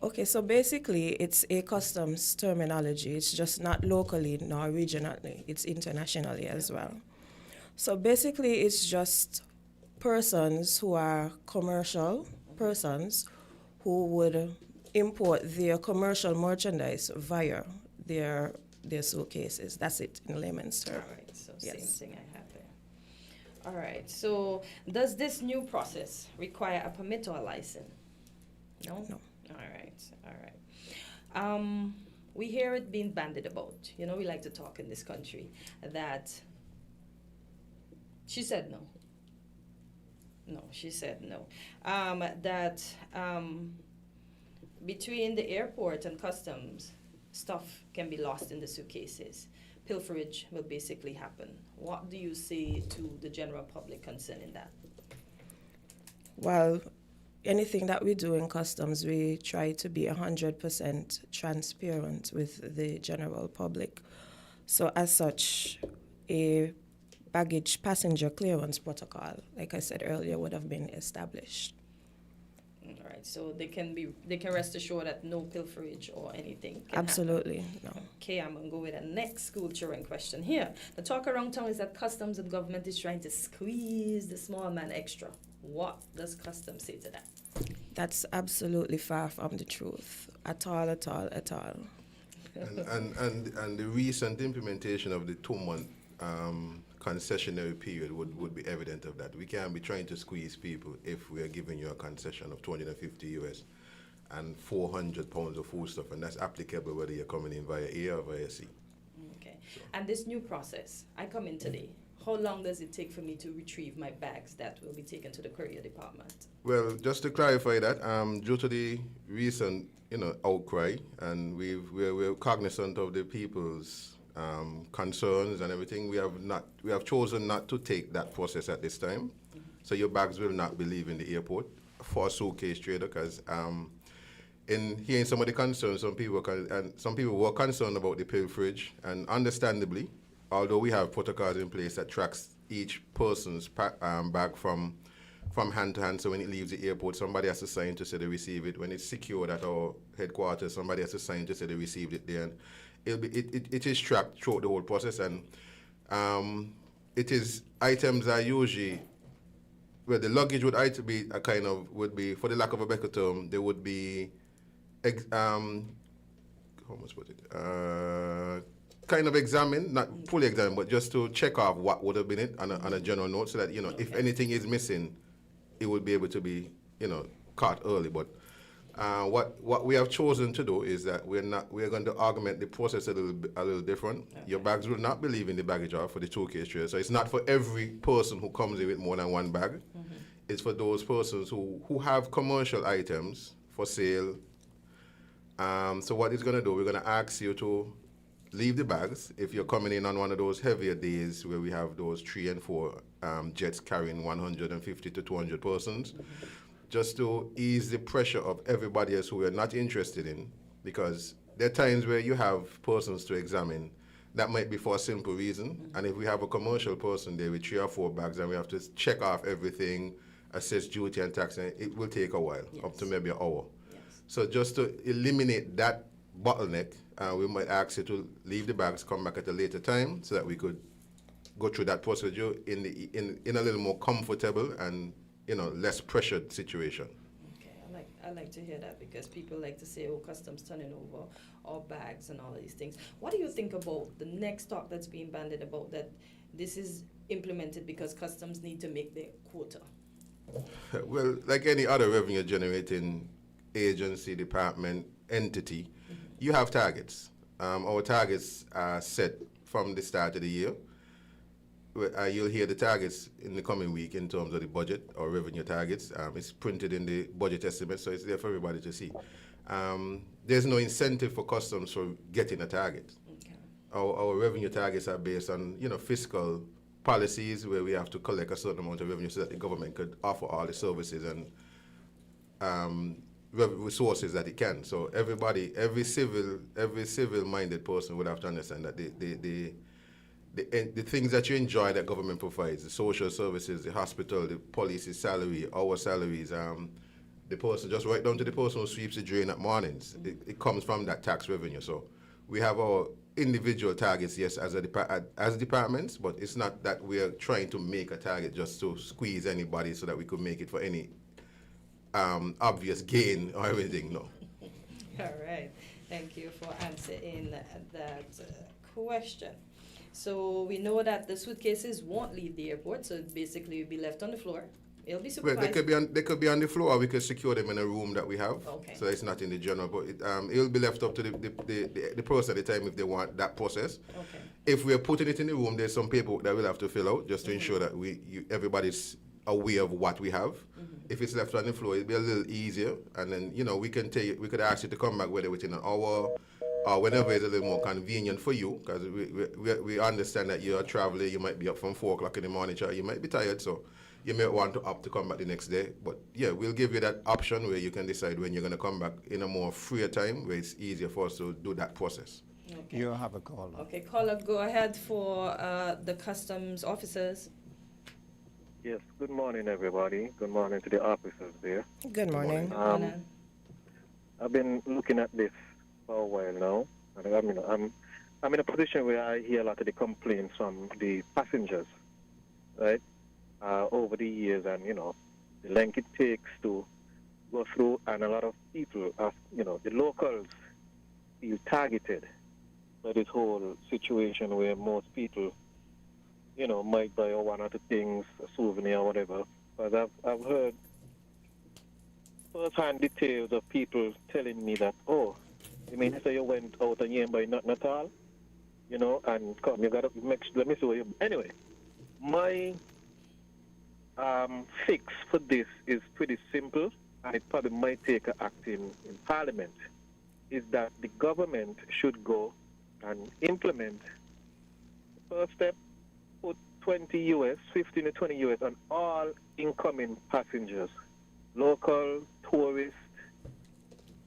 Okay, so basically it's a customs terminology. It's just not locally nor regionally, it's internationally as well. So basically it's just persons who are commercial persons who would import their commercial merchandise via their suitcases. That's it in layman's terms. All right, so same thing I have there. All right, so does this new process require a permit or a license? No? No. All right. We hear it being bandied about. You know, we like to talk in this country that she said no. No, she said no. Between the airport and customs, stuff can be lost in the suitcases. Pilferage will basically happen. What do you say to the general public concerning that? Well, anything that we do in customs, we try to be 100% transparent with the general public. So as such, a baggage passenger clearance protocol, like I said earlier, would have been established. All right, so they can rest assured that no pilferage or anything can Absolutely, happen. no. Okay, I'm going to go with the next school children question here. The talk around town is that customs and government is trying to squeeze the small man extra. What does customs say to that? That's absolutely far from the truth. At all. And the recent implementation of the 2-month concessionary period would be evident of that. We can't be trying to squeeze people if we are giving you a concession of $250 US and 400 pounds of food stuff, and that's applicable whether you're coming in via air or via sea. Okay. And this new process, I come in today. How long does it take for me to retrieve my bags that will be taken to the courier department? Well, just to clarify that, due to the recent, outcry, and we're cognizant of the people's concerns and everything, we have chosen not to take that process at this time. Mm-hmm. So your bags will not be leaving the airport for a suitcase trader, because in hearing some of the concerns, some people were concerned about the pilferage, and understandably, although we have protocols in place that tracks each person's bag from from hand to hand. So when it leaves the airport, somebody has to sign to say they receive it. When it's secured at our headquarters, somebody has to sign to say they received it there. And it is tracked throughout the whole process. And it is items are usually, well, the luggage would either be a kind of, would be, for the lack of a better term, there would be, how much was it? Kind of examine, not fully examine, but just to check off what would have been it on a general note, so that, you know, if anything is missing, it would be able to be, you know, caught early. But what we have chosen to do is that we're going to augment the process a little different. Okay. Your bags will not be leaving the baggage for the 2 case trailer. So it's not for every person who comes in with more than one bag. Mm-hmm. It's for those persons who have commercial items for sale. So what it's going to do, we're going to ask you to leave the bags if you're coming in on one of those heavier days where we have those 3 and 4 jets carrying 150 to 200 persons, just to ease the pressure of everybody else who we're not interested in, because there are times where you have persons to examine that might be for a simple reason, and if we have a commercial person there with 3 or 4 bags and we have to check off everything, assess duty and tax, and it will take a while, up to maybe an hour. So just to eliminate that bottleneck, we might ask you to leave the bags, come back at a later time, so that we could go through that procedure in a little more comfortable and, you know, less pressured situation. Okay, I like to hear that, because people like to say, oh, customs turning over our bags and all of these things. What do you think about the next talk that's being bandied about, that this is implemented because customs need to make their quota? Well, like any other revenue generating agency, department, entity, you have targets. Our targets are set from the start of the year. You'll hear the targets in the coming week in terms of the budget or revenue targets. It's printed in the budget estimate, so it's there for everybody to see. There's no incentive for customs for getting a target. Okay. Our revenue targets are based on, you know, fiscal policies where we have to collect a certain amount of revenue so that the government could offer all the services and resources that it can. So everybody, every civil-minded person would have to understand that the things that you enjoy that government provides, the social services, the hospital, the police's salary, our salaries, the person, just right down to the person who sweeps the drain at mornings, it comes from that tax revenue. So we have our individual targets, yes, as departments, but it's not that we're trying to make a target just to squeeze anybody so that we could make it for any obvious gain or everything, no. All right. Thank you for answering that question. So we know that the suitcases won't leave the airport, so basically will be left on the floor. It'll be supervised. Well, they could be on the floor, or we could secure them in a room that we have. Okay. So it's not in the general, but it'll be left up to the person at the time if they want that process. Okay. If we're putting it in the room, there's some paperwork that we'll have to fill out just to ensure that everybody's aware of what we have. If it's left on the floor, it'll be a little easier, and then, you know, we could ask you to come back whether within an hour or whenever it's a little more convenient for you, because we understand that you're a traveler, you might be up from 4 o'clock in the morning, you might be tired, so you may want to opt to come back the next day. But yeah, we'll give you that option where you can decide when you're going to come back in a more freer time, where it's easier for us to do that process. Okay. You have a caller. Okay, caller, go ahead for the customs officers. Yes, good morning, everybody. Good morning to the officers there. Good morning. I've been looking at this for a while now. And I'm in a position where I hear a lot of the complaints from the passengers, right, over the years, and, you know, the length it takes to go through, and a lot of people, the locals feel targeted by this whole situation where most people, you know, might buy one or two things, a souvenir or whatever. But I've heard first-hand details of people telling me that, oh, you mean to say you went out and you ain't buy nothing at all? You know, and come, you got to let me see what you... Anyway, my fix for this is pretty simple, and it probably might take an act in Parliament, is that the government should go and implement the first step, put 20 US, 15 to 20 US on all incoming passengers, local, tourists,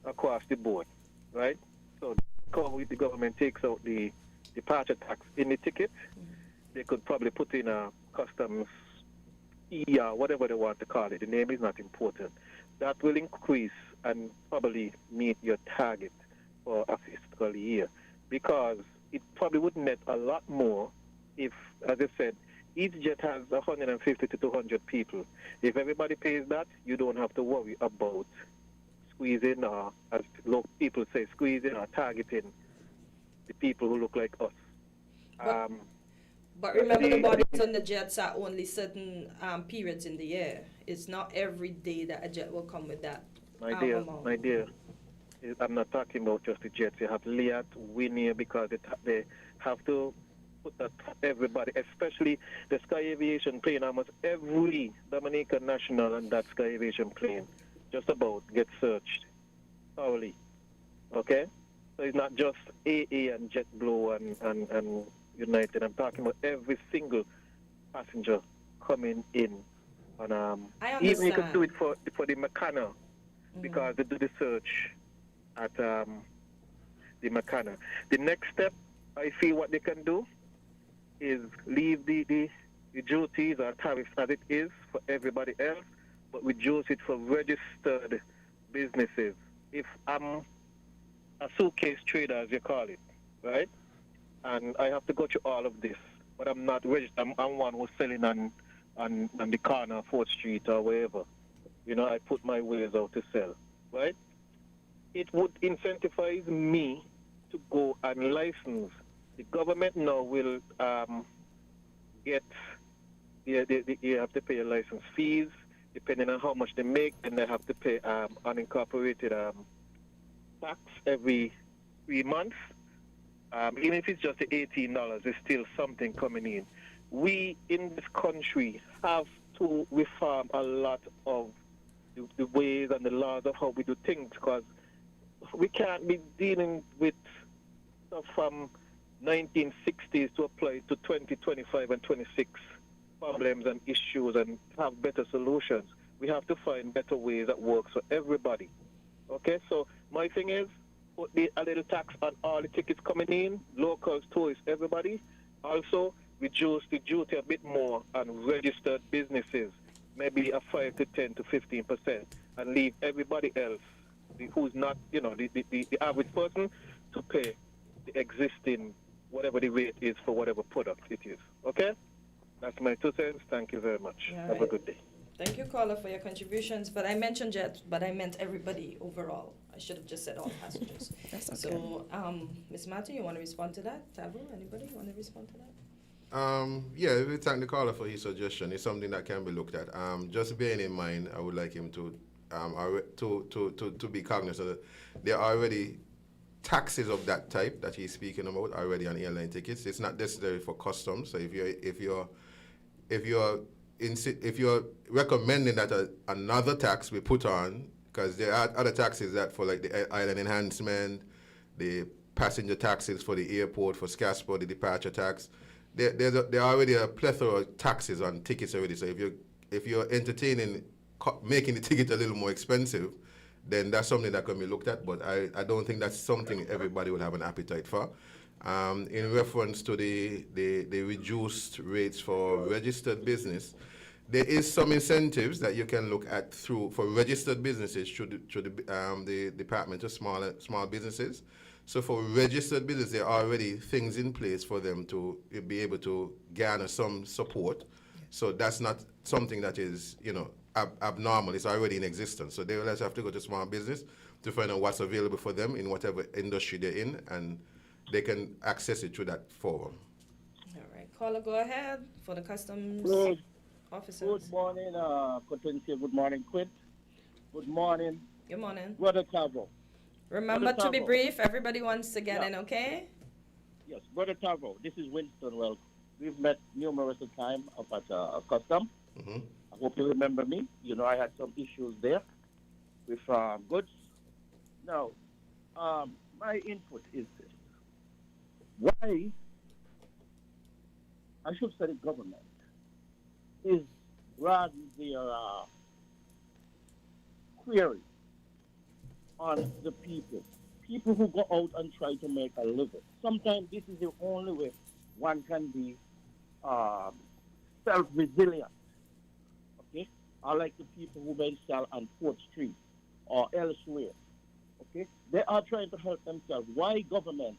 across the board, right? So the government takes out the departure tax in the ticket. They could probably put in a customs yeah, whatever they want to call it, the name is not important. That will increase and probably meet your target for a fiscal year, because it probably would net a lot more if, as I said, each jet has 150 to 200 people. If everybody pays that, you don't have to worry about squeezing, or as people say, squeezing or targeting the people who look like us. But remember, the bodies on the jets are only certain periods in the year. It's not every day that a jet will come with that. My amount. dear, I'm not talking about just the jets. You have Liat, Winnie, because they have to put that everybody, especially the Sky Aviation plane. Almost every Dominican national on that Sky Aviation plane just about gets searched thoroughly. Okay? So it's not just AA and JetBlue and United. I'm talking about every single passenger coming in. And even you could do it for the Makana, because they do the search at the Makana. The next step, I feel what they can do is leave the duties or tariffs as it is for everybody else, but reduce it for registered businesses. If I'm a suitcase trader, as you call it, right? And I have to go through all of this, but I'm not registered. I'm one who's selling on the corner, 4th Street or wherever. You know, I put my wares out to sell, right? It would incentivize me to go and license. The government now will get, you have to pay a license fees, depending on how much they make, and they have to pay unincorporated tax every 3 months. Even if it's just the $18, there's still something coming in. We in this country have to reform a lot of the ways and the laws of how we do things, because we can't be dealing with stuff from 1960s to apply to 2025 and 26 problems and issues and have better solutions. We have to find better ways that works for everybody. Okay, so my thing is, put a little tax on all the tickets coming in, locals, tourists, everybody. Also, reduce the duty a bit more on registered businesses, maybe a 5 to 10 to 15%, and leave everybody else who's not, you know, the average person to pay the existing, whatever the rate is for whatever product it is. Okay? That's my 2 cents. Thank you very much. Yeah, have a good day. Thank you, caller, for your contributions. But I mentioned jets, but I meant everybody overall. I should have just said all passengers. That's okay. So, Ms. Matthew, you want to respond to that? Tabu, anybody want to respond to that? Yeah, we thank the caller for his suggestion. It's something that can be looked at. Just bearing in mind, I would like him to be cognizant that there are already taxes of that type that he's speaking about already on airline tickets. It's not necessary for customs. So if you're recommending that another tax be put on, because there are other taxes that for like the island enhancement, the passenger taxes for the airport, for SCASPO, the departure tax. There are already a plethora of taxes on tickets already. So if you're entertaining making the ticket a little more expensive, then that's something that can be looked at. But I don't think that's something everybody will have an appetite for. In reference to the reduced rates for registered business, there is some incentives that you can look at for registered businesses through the Department of Small Businesses. So for registered business, there are already things in place for them to be able to garner some support. So that's not something that is, abnormal. It's already in existence. So they will just have to go to small business to find out what's available for them in whatever industry they're in, and they can access it through that forum. All right. Caller, go ahead for the customs officers. Good morning, Potencia. Good morning, Quint. Good morning. Good morning. Brother Tavo. Remember to be brief. Everybody wants to get in, okay? Yes, Brother Tavo. This is Winston. Well, we've met numerous times up at Custom. Mm-hmm. I hope you remember me. You know, I had some issues there with goods. Now, my input is this. Why, I should say the government, is rather their query on the people who go out and try to make a living. Sometimes this is the only way one can be self-resilient. are like the people who may sell on 4th Street or elsewhere. Okay? They are trying to help themselves. Why government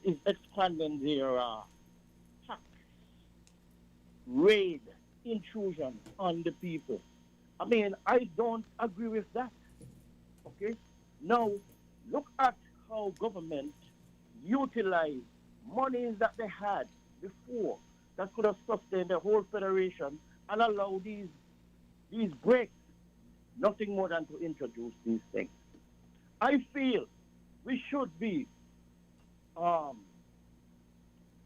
is expanding their tax raid intrusion on the people? I mean, I don't agree with that. Okay? Now, look at how government utilized monies that they had before that could have sustained the whole federation and allow these breaks. Nothing more than to introduce these things. I feel we should be,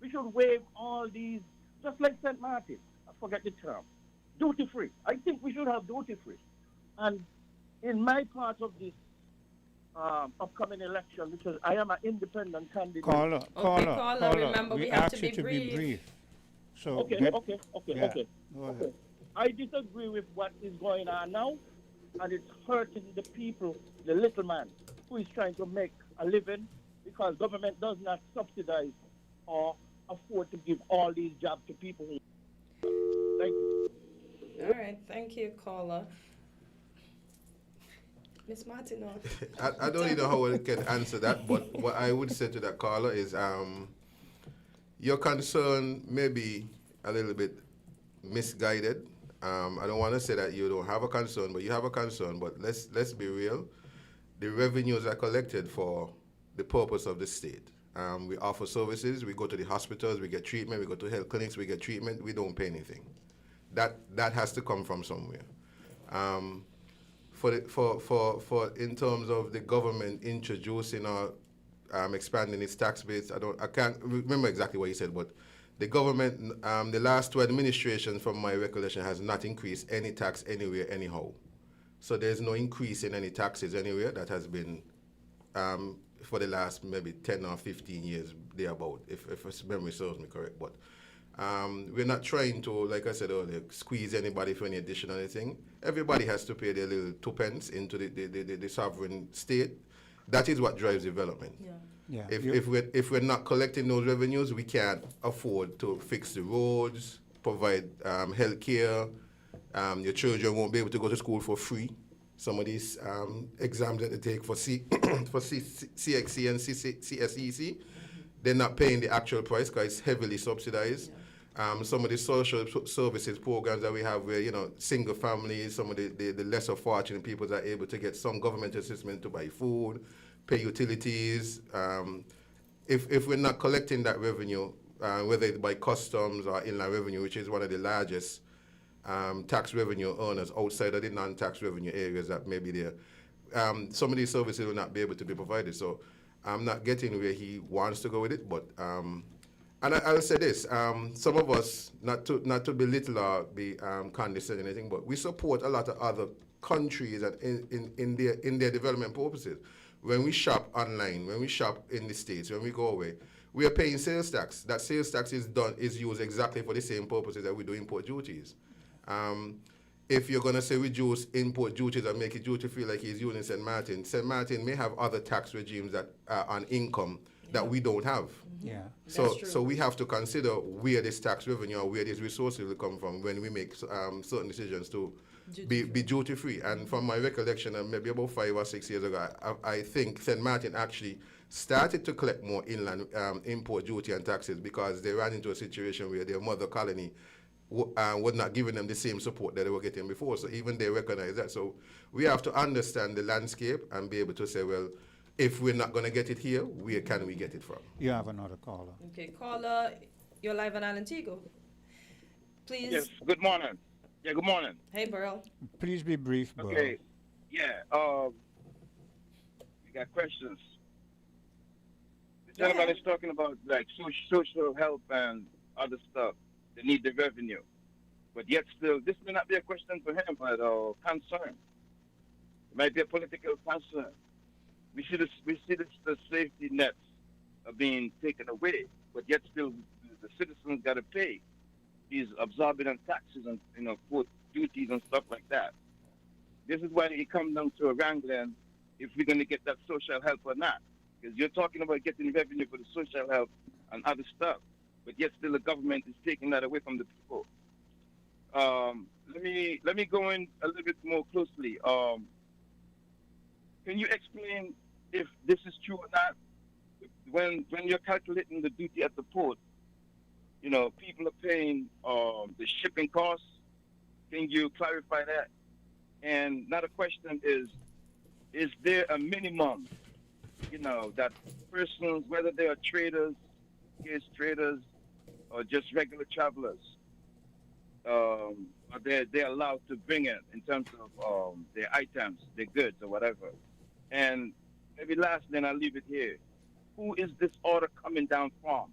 we should waive all these, just like St. Martin, I forget the term, duty free. I think we should have duty free. And in my part of this upcoming election, because I am an independent candidate. Caller, remember we have to be brief. So okay. Go ahead. I disagree with what is going on now, and it's hurting the people, the little man, who is trying to make a living, because government does not subsidize or afford to give all these jobs to people. Thank you. All right, thank you, caller. Miss Martino. I don't even know how I can answer that, but what I would say to that caller is your concern may be a little bit misguided. I don't want to say that you don't have a concern, but you have a concern. But let's be real. The revenues are collected for the purpose of the state. We offer services. We go to the hospitals. We get treatment. We go to health clinics. We get treatment. We don't pay anything. That has to come from somewhere. For in terms of the government introducing or expanding its tax base, I can't remember exactly what you said, but the government, the last two administrations, from my recollection, has not increased any tax anywhere, anyhow. So there's no increase in any taxes anywhere that has been for the last maybe 10 or 15 years, thereabout, if memory serves me correct. But we're not trying to, like I said earlier, squeeze anybody for any additional anything. Everybody has to pay their little 2 pence into the sovereign state. That is what drives development. Yeah. If we're not collecting those revenues, we can't afford to fix the roads, provide health care. Your children won't be able to go to school for free. Some of these exams that they take for CXC and CSEC, they're not paying the actual price because it's heavily subsidized. Some of the social services programs that we have where, single families, some of the lesser fortunate people are able to get some government assistance to buy food, pay utilities. If we're not collecting that revenue, whether it's by customs or inland revenue, which is one of the largest tax revenue earners outside of the non-tax revenue areas that may be there, some of these services will not be able to be provided. So I'm not getting where he wants to go with it, but and I'll say this: some of us, not to belittle or be condescending or anything, but we support a lot of other countries that in their development purposes. When we shop online, when we shop in the States, when we go away, we are paying sales tax. That sales tax is used exactly for the same purposes that we do import duties. If you're going to say reduce import duties and make it duty free like he's using St. Martin may have other tax regimes that are on income that we don't have. Yeah. So we have to consider where this tax revenue or where these resources will come from when we make certain decisions to be duty free. And from my recollection, maybe about 5 or 6 years ago, I think St. Martin actually started to collect more inland import duty and taxes because they ran into a situation where their mother colony was not giving them the same support that they were getting before. So even they recognize that. So we have to understand the landscape and be able to say, well, if we're not going to get it here, where can we get it from? You have another caller. Okay, caller, you're live on Antigo. Please. Yes, good morning. Yeah, good morning. Hey, Burl. Please be brief, Burl. Okay, yeah, we got questions. The gentleman is talking about like social help and other stuff. They need the revenue. But yet still, this may not be a question for him, but concern. It might be a political concern. We see the safety nets are being taken away, but yet still the citizens got to pay these exorbitant taxes and court duties and stuff like that. This is why it comes down to a wrangling if we're going to get that social help or not. Because you're talking about getting revenue for the social help and other stuff, but yet still the government is taking that away from the people. Let me go in a little bit more closely. Can you explain if this is true or not? When you're calculating the duty at the port, people are paying the shipping costs. Can you clarify that? And another question is there a minimum, that persons, whether they are traders, case traders, or just regular travelers, they're allowed to bring in terms of their items, their goods, or whatever? And maybe last, then I'll leave it here. Who is this order coming down from?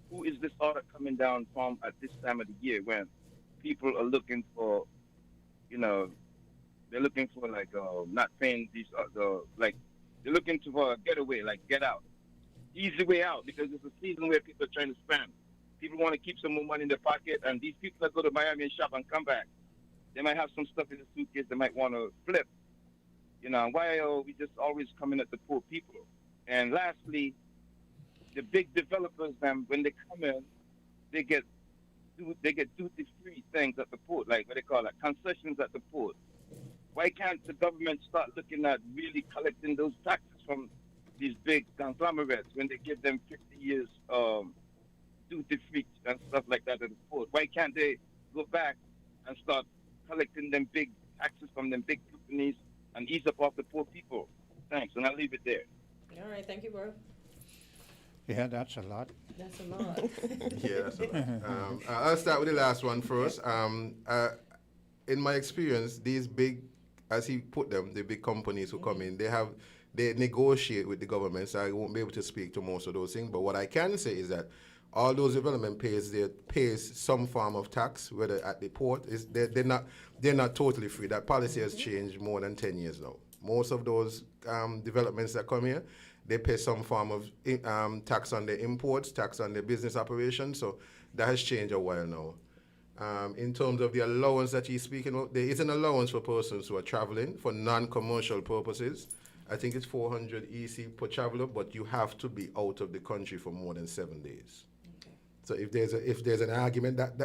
Who is this order coming down from at this time of the year when people are looking for, they're looking for not paying these, they're looking for a getaway, like get out. Easy way out, because it's a season where people are trying to spend. People want to keep some more money in their pocket, and these people that go to Miami and shop and come back, they might have some stuff in the suitcase they might want to flip. Why are we just always coming at the poor people? And lastly, the big developers, when they come in, they get duty-free things at the port, like what they call it, concessions at the port. Why can't the government start looking at really collecting those taxes from these big conglomerates when they give them 50 years duty-free and stuff like that at the port? Why can't they go back and start collecting them big taxes from them big companies and ease up off the poor people? Thanks, and I'll leave it there. All right, thank you, bro. Yeah, that's a lot. That's a lot. Yeah, that's a lot. I'll start with the last one first. In my experience, these big, as he put them, the big companies who come in, they negotiate with the government, so I won't be able to speak to most of those things. But what I can say is that all those development pays some form of tax, whether at the port. They're not totally free. That policy has changed more than 10 years now. Most of those developments that come here, they pay some form of tax on the imports, tax on the business operations. So that has changed a while now. In terms of the allowance that he's speaking of, there is an allowance for persons who are traveling for non-commercial purposes. I think it's 400 EC per traveler, but you have to be out of the country for more than 7 days. Okay. So if there's an argument that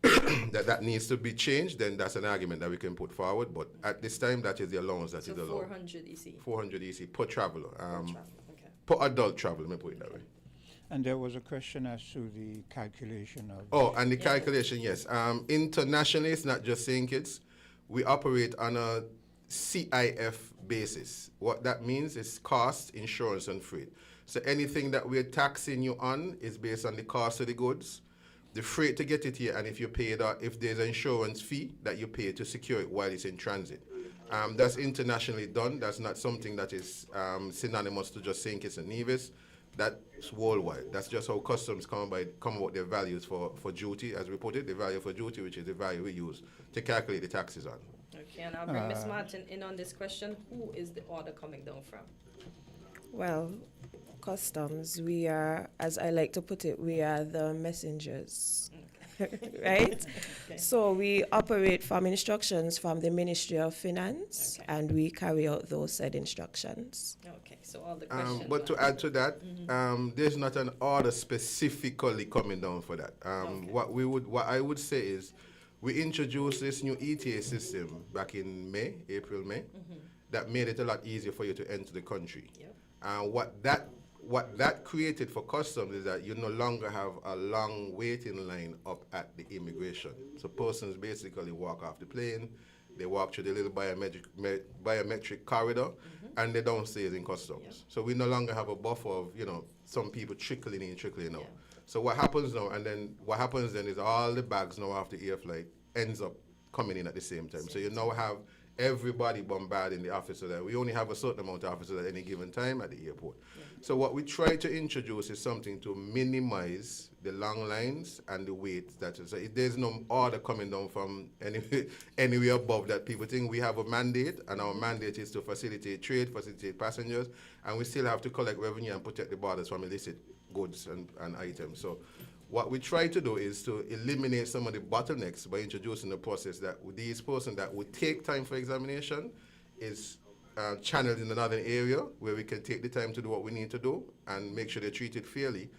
that needs to be changed, then that's an argument that we can put forward. But at this time, that is the allowance that is allowed. 400 EC. 400 EC per traveler. Per adult traveler, let me put it that way. And there was a question as to the calculation of... Oh, and the calculation, yes. Internationally, it's not just St. Kitts. We operate on a CIF basis. What that means is cost, insurance, and freight. So anything that we're taxing you on is based on the cost of the goods, the freight to get it here, and if you pay that, if there's an insurance fee that you pay to secure it while it's in transit. That's internationally done. That's not something that is synonymous to just St. Kitts and Nevis. That's worldwide. That's just how customs come about their values for duty, as we put it, the value for duty, which is the value we use to calculate the taxes on. Okay, and I'll bring Ms. Martin in on this question. Who is the order coming down from? Well, customs, we are, as I like to put it, we are the messengers. Right? Okay. So we operate from instructions from the Ministry of Finance, and we carry out those said instructions. Okay, so all the questions. But to add to that, there's not an order specifically coming down for that. What I would say is, we introduced this new ETA system back in April, May, that made it a lot easier for you to enter the country. Yep. What that created for customs is that you no longer have a long waiting line up at the immigration. So persons basically walk off the plane, they walk through the little biometric corridor, and they don't stay in customs. Yep. So we no longer have a buffer of, some people trickling in, trickling out. Yeah. So what happens now, is all the bags now after air flight ends up coming in at the same time. So you now have everybody bombarding the officer there. We only have a certain amount of officers at any given time at the airport. Yeah. So what we try to introduce is something to minimize the long lines and the wait. So there's no order coming down from anywhere above that. People think we have a mandate, and our mandate is to facilitate trade, facilitate passengers, and we still have to collect revenue and protect the borders from illicit goods and items. So what we try to do is to eliminate some of the bottlenecks by introducing a process that these persons that would take time for examination is channeled in another area where we can take the time to do what we need to do and make sure they're treated fairly.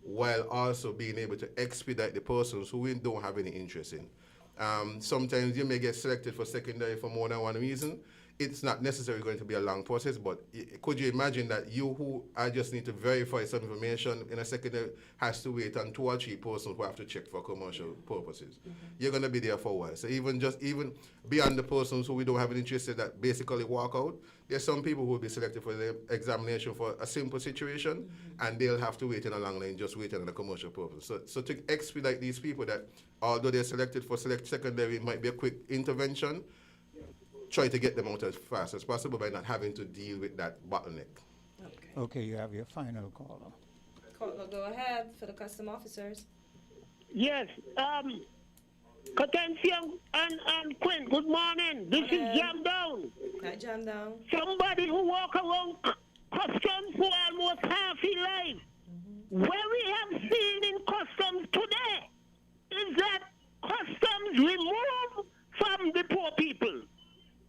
while also being able to expedite the persons who we don't have any interest in. Sometimes you may get selected for secondary for more than one reason. It's not necessarily going to be a long process, but could you imagine that you who I just need to verify some information in a secondary has to wait on 2 or 3 persons who have to check for commercial purposes? You're going to be there for a while. So even beyond the persons who we don't have an interest in that basically walk out, there's some people who will be selected for the examination for a simple situation, and they'll have to wait in a long line just waiting on a commercial purpose. So to expedite these people that, although they're selected for secondary, it might be a quick intervention, try to get them out as fast as possible by not having to deal with that bottleneck. Okay, you have your final caller. Caller, go ahead for the custom officers. Yes. Potencia and Quinn, good morning. This is Jam Down. Hi, Jam Down. Somebody who walk around customs for almost half his life. What we have seen in customs today is that customs remove from the poor people.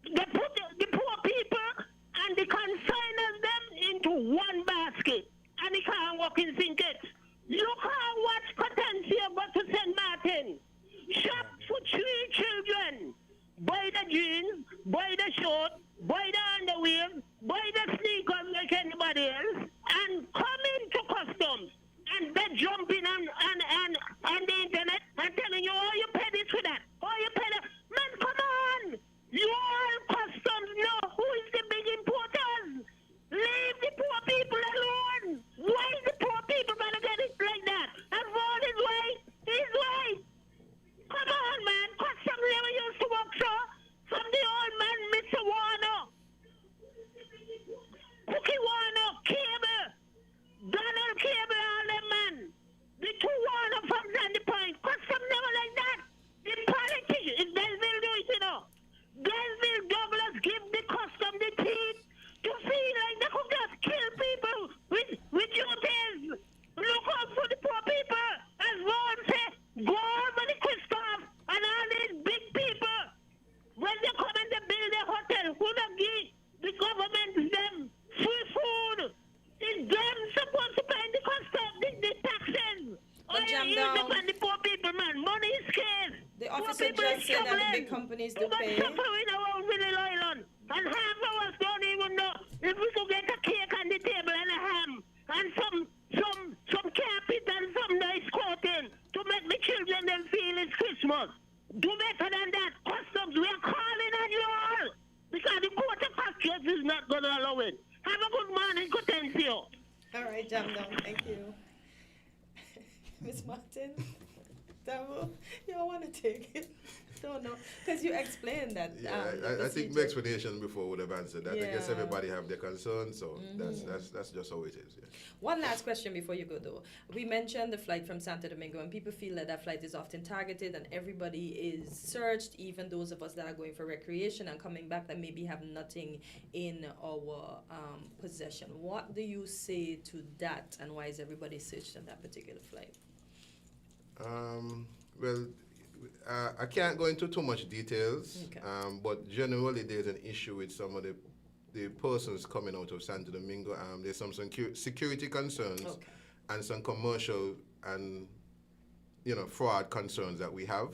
They put the poor people and they consign them into one basket, and they can't walk in sink it. Look how much Potencia got to St. Martin. Shop for 3 children. Buy the jeans, buy the short, buy the underwear, buy the sneakers like anybody else, and come into customs. And they jump in on the internet and telling you, oh, you pay this for that. Oh, you pay that. Man, come on. You all customs know who is the big importers. Leave the poor people alone. Why is the poor people going to get it like that? And Vaughan is right. He's right. Come on, man. Customs never used to work, so. From the old man, Mr. Warner. Cookie Warner, Cable. Donald Cable, all them man. The 2 Warner from Sandy Point. Customs never like that. The politicians, if Delville do it, you know. Delville Douglas give the custom the teeth to feel like they could just kill people with duties. Look out for the poor people. As Ron said, go over the Christoph and all these big people. When they come and they build a hotel, who don't give the government them free food? It's them supposed to pay the custom, the taxes. But you depend the poor people, man. Money is scarce. The officer just said that the big companies do pay. We're suffering around Willie Island. And half of us don't even know if we could get a cake on the table and a ham and some carpet and some nice curtain to make the children them feel it's Christmas. Do better than that. Customs, we are calling on you all. Because the Court of Factors is not going to allow it. Have a good morning, Potencio. All right, Jam Down. Thank you. Miss Martin, you don't want to take it. Don't know. Because you explained that. I think my explanation before would have answered that. I guess everybody have their concerns, so that's just how it is. Yeah. One last question before you go, though. We mentioned the flight from Santo Domingo, and people feel that that flight is often targeted and everybody is searched, even those of us that are going for recreation and coming back that maybe have nothing in our possession. What do you say to that, and why is everybody searched on that particular flight? Well, I can't go into too much details, but generally there's an issue with some of the persons coming out of Santo Domingo. There's some security concerns and some commercial and fraud concerns that we have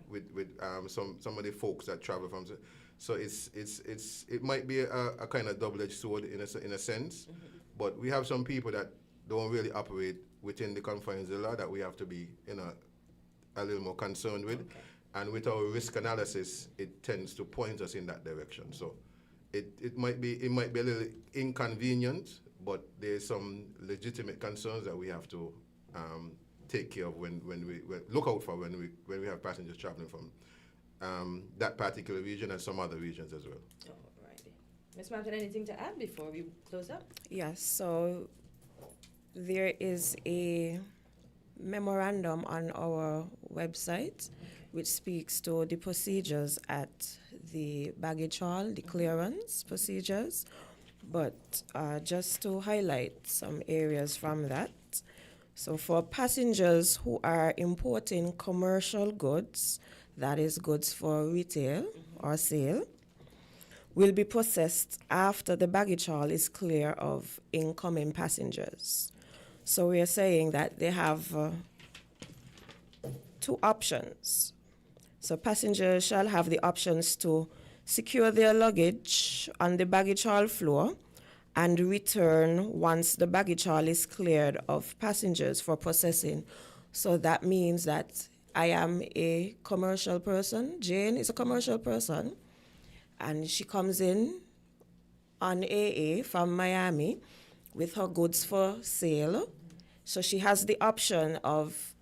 with some of the folks that travel from. So it might be a kind of double-edged sword in a sense, but we have some people that don't really operate within the confines of the law that we have to be a little more concerned with. And with our risk analysis, it tends to point us in that direction. So it might be a little inconvenient, but there's some legitimate concerns that we have to take care of when we look out for when we have passengers traveling from that particular region and some other regions as well. Alrighty. Ms. Martin, anything to add before we close up? Yes, so there is a memorandum on our website which speaks to the procedures at the baggage hall, the clearance procedures. But just to highlight some areas from that. So for passengers who are importing commercial goods, that is goods for retail or sale, will be processed after the baggage hall is clear of incoming passengers. So we are saying that they have two options. So passengers shall have the options to secure their luggage on the baggage hall floor and return once the baggage hall is cleared of passengers for processing. So that means that I am a commercial person. Jane is a commercial person, and she comes in on AA from Miami with her goods for sale. So she has the option of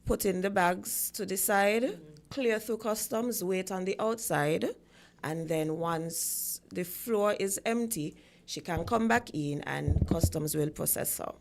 putting the bags to the side, clear through customs, wait on the outside, and then once the floor is empty, she can come back in and customs will process her.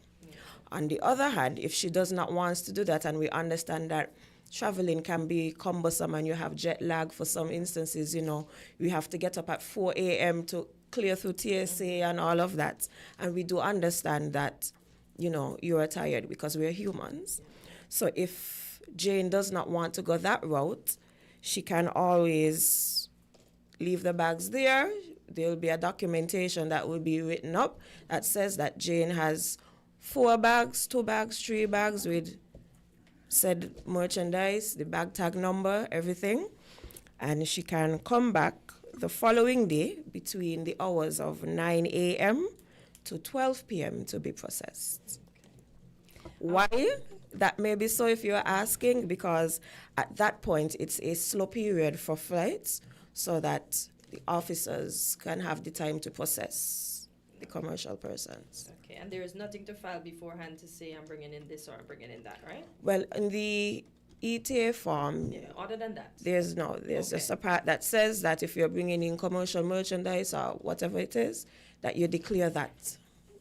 On the other hand, if she does not want to do that, and we understand that traveling can be cumbersome and you have jet lag for some instances, you know, we have to get up at 4 a.m. to clear through TSA and all of that. And we do understand that, you know, you are tired because we're humans. So if Jane does not want to go that route, she can always leave the bags there. There will be a documentation that will be written up that says that Jane has 4 bags, 2 bags, 3 bags with said merchandise, the bag tag number, everything. And she can come back the following day between the hours of 9 a.m. to 12 p.m. to be processed. Why? That may be so if you're asking, because at that point it's a slow period for flights so that the officers can have the time to process the commercial persons. Okay, and there is nothing to file beforehand to say I'm bringing in this or I'm bringing in that, right? Well, in the ETA form, Other than that? there's just a part that says that if you're bringing in commercial merchandise or whatever it is, that you declare that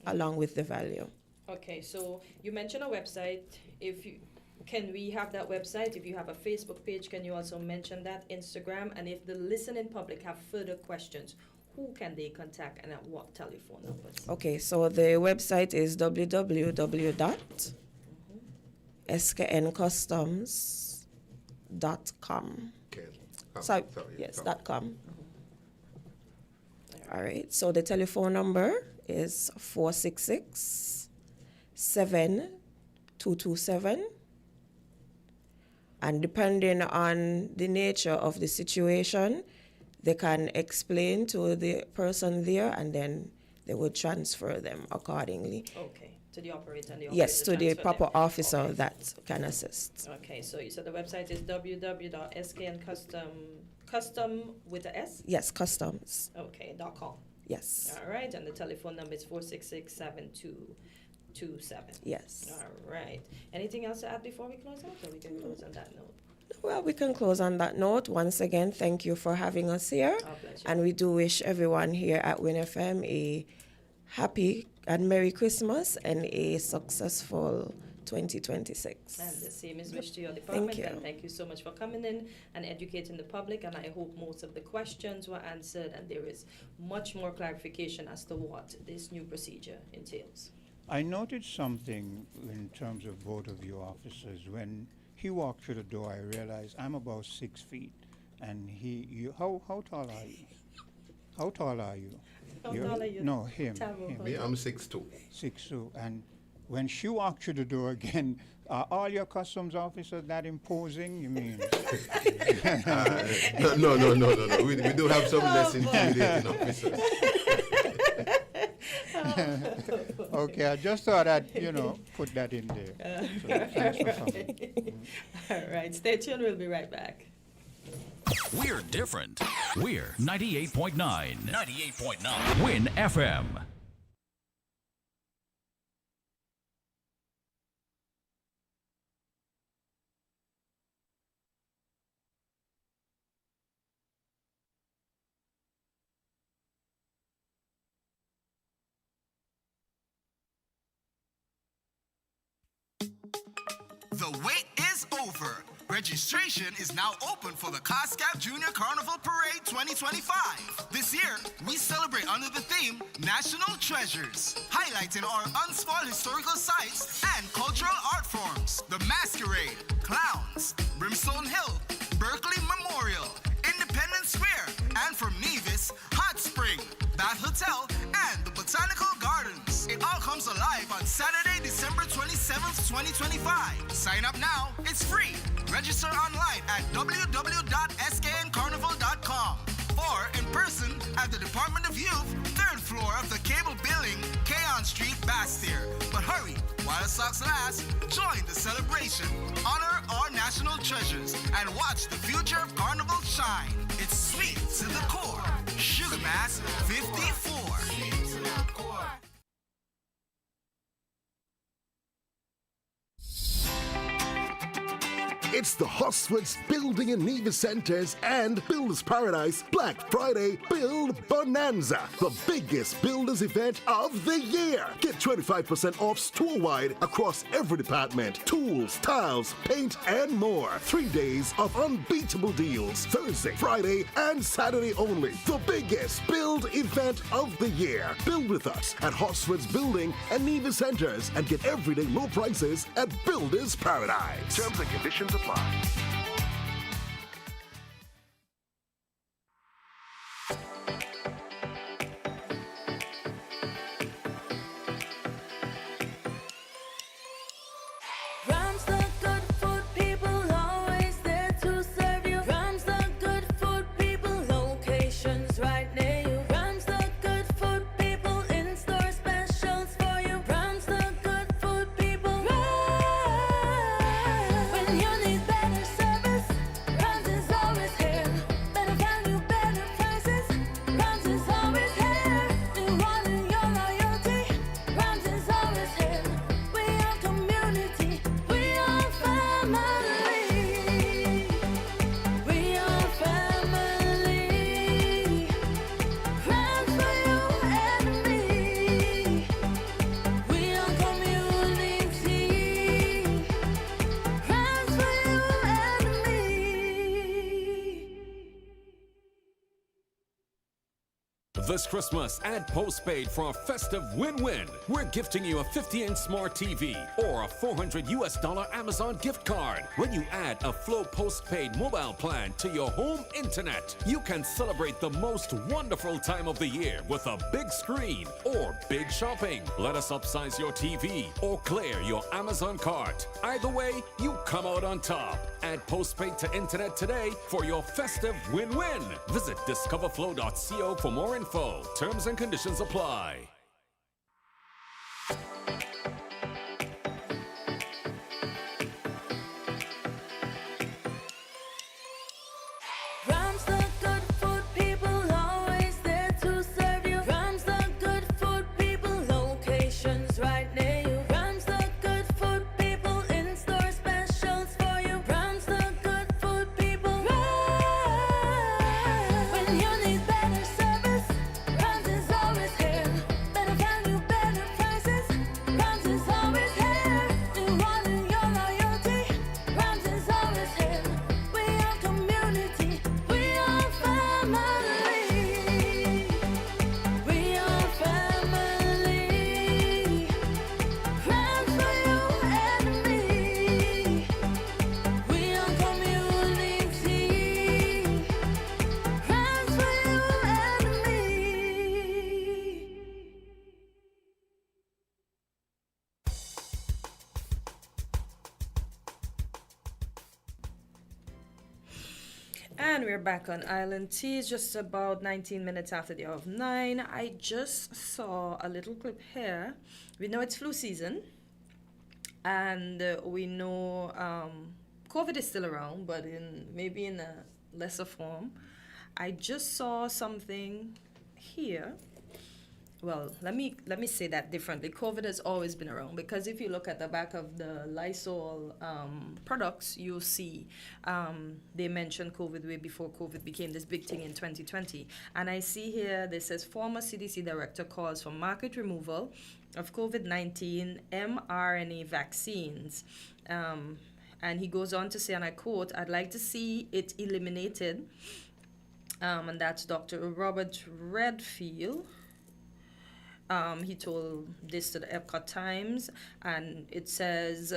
along with the value. Okay, so you mentioned a website. Can we have that website? If you have a Facebook page, can you also mention that? Instagram? And if the listening public have further questions, who can they contact and at what telephone numbers? Okay, so the website is www.skncustoms.com. Yes, .com. All right, so the telephone number is 466-7227. And depending on the nature of the situation, they can explain to the person there, and then they will transfer them accordingly. Okay, to the operator. And the Yes, to the transfer proper them. officer that can assist. Okay, so you said the website is www.skncustom with a S? Yes, customs. Okay, .com. Yes. All right, and the telephone number is 466-7227. Yes. All right. Anything else to add before we close out, or we can close on that note? Well, we can close on that note. Once again, thank you for having us here. Oh, bless you. And we do wish everyone here at WinFM a happy and Merry Christmas and a successful 2026. And the same is wished to your department. Thank you. And thank you so much for coming in and educating the public. And I hope most of the questions were answered and there is much more clarification as to what this new procedure entails. I noted something in terms of both of you officers. When he walked through the door, I realized I'm about 6 feet, and how tall are you? How tall are you? How tall are you? No, him. Me, I'm 6'2". 6'2". And when she walked through the door again, are all your customs officers that imposing? You mean? No. We do have some less intimidating officers. Okay, I just thought I'd, put that in there. So thanks for coming. All right, stay tuned. We'll be right back. We're different. We're 98.9. 98.9. Win FM. The wait is over. Registration is now open for the COSCAP Junior Carnival Parade 2025. This year, we celebrate under the theme National Treasures, highlighting our unspoiled historical sites and cultural art forms. The Masquerade, Clowns, Brimstone Hill, Berkeley Memorial, Independence Square, and from Nevis, Hot Spring, Bath Hotel, and the Botanical Gardens. It all comes alive on Saturday, 2025. Sign up now. It's free. Register online at www.skncarnival.com or in person at the Department of Youth, 3rd floor of the Cable Building, Keon Street, Bastyr. But hurry, while the stocks last, join the celebration, honor our national treasures, and watch the future of Carnival shine. It's sweet to the core. Sugar Mass 54. It's the Hosford's Building and Nevis Centres and Builders Paradise Black Friday Build Bonanza, the biggest builders event of the year. Get 25% off store-wide across every department, tools, tiles, paint, and more. 3 days of unbeatable deals, Thursday, Friday, and Saturday only. The biggest build event of the year. Build with us at Hosford's Building and Nevis Centres and get everyday low prices at Builders Paradise. Terms and conditions apply. Rams the good food people, always there to serve you. Rams the good food people, locations right near you. Rams the good food people, in-store specials for you. Rams the good food people. When you need better service, Rams is always here. Better value, better prices, Rams is always here. Rewarding your loyalty, Rams is always here. We are community, we are family. We are family. Rams for you and me. We are community. Rams for you and me. This Christmas, add postpaid for a festive win-win. We're gifting you a 50-inch smart TV or a $400 Amazon gift card. When you add a Flow postpaid mobile plan to your home internet, you can celebrate the most wonderful time of the year with a big screen or big shopping. Let us upsize your TV or clear your Amazon cart. Either way, you come out on top. Add postpaid to internet today for your festive win-win. Visit discoverflow.co for more info. Terms and conditions apply. Rams the good food people, always there to serve you. Rams the good food people, locations right near you. Rams the good food people, in-store specials for you. Rams the good food people. When you need better service, Rams is always here. Better value, better prices, Rams is always here. Rewarding your loyalty, Rams is always here. We are community, we are family. We are family. Rams for you and me. We are community. Rams for you and me. And we're back on Island Tea. It's just about 19 minutes after the hour of 9. I just saw a little clip here. We know it's flu season. And we know COVID is still around, but maybe in a lesser form. I just saw something here. Well, let me say that differently. COVID has always been around, because if you look at the back of the Lysol products, you'll see they mentioned COVID way before COVID became this big thing in 2020. And I see here, this says former CDC director calls for market removal of COVID-19 mRNA vaccines. And he goes on to say, and I quote, "I'd like to see it eliminated." And that's Dr. Robert Redfield. He told this to the Epcot Times, and it says,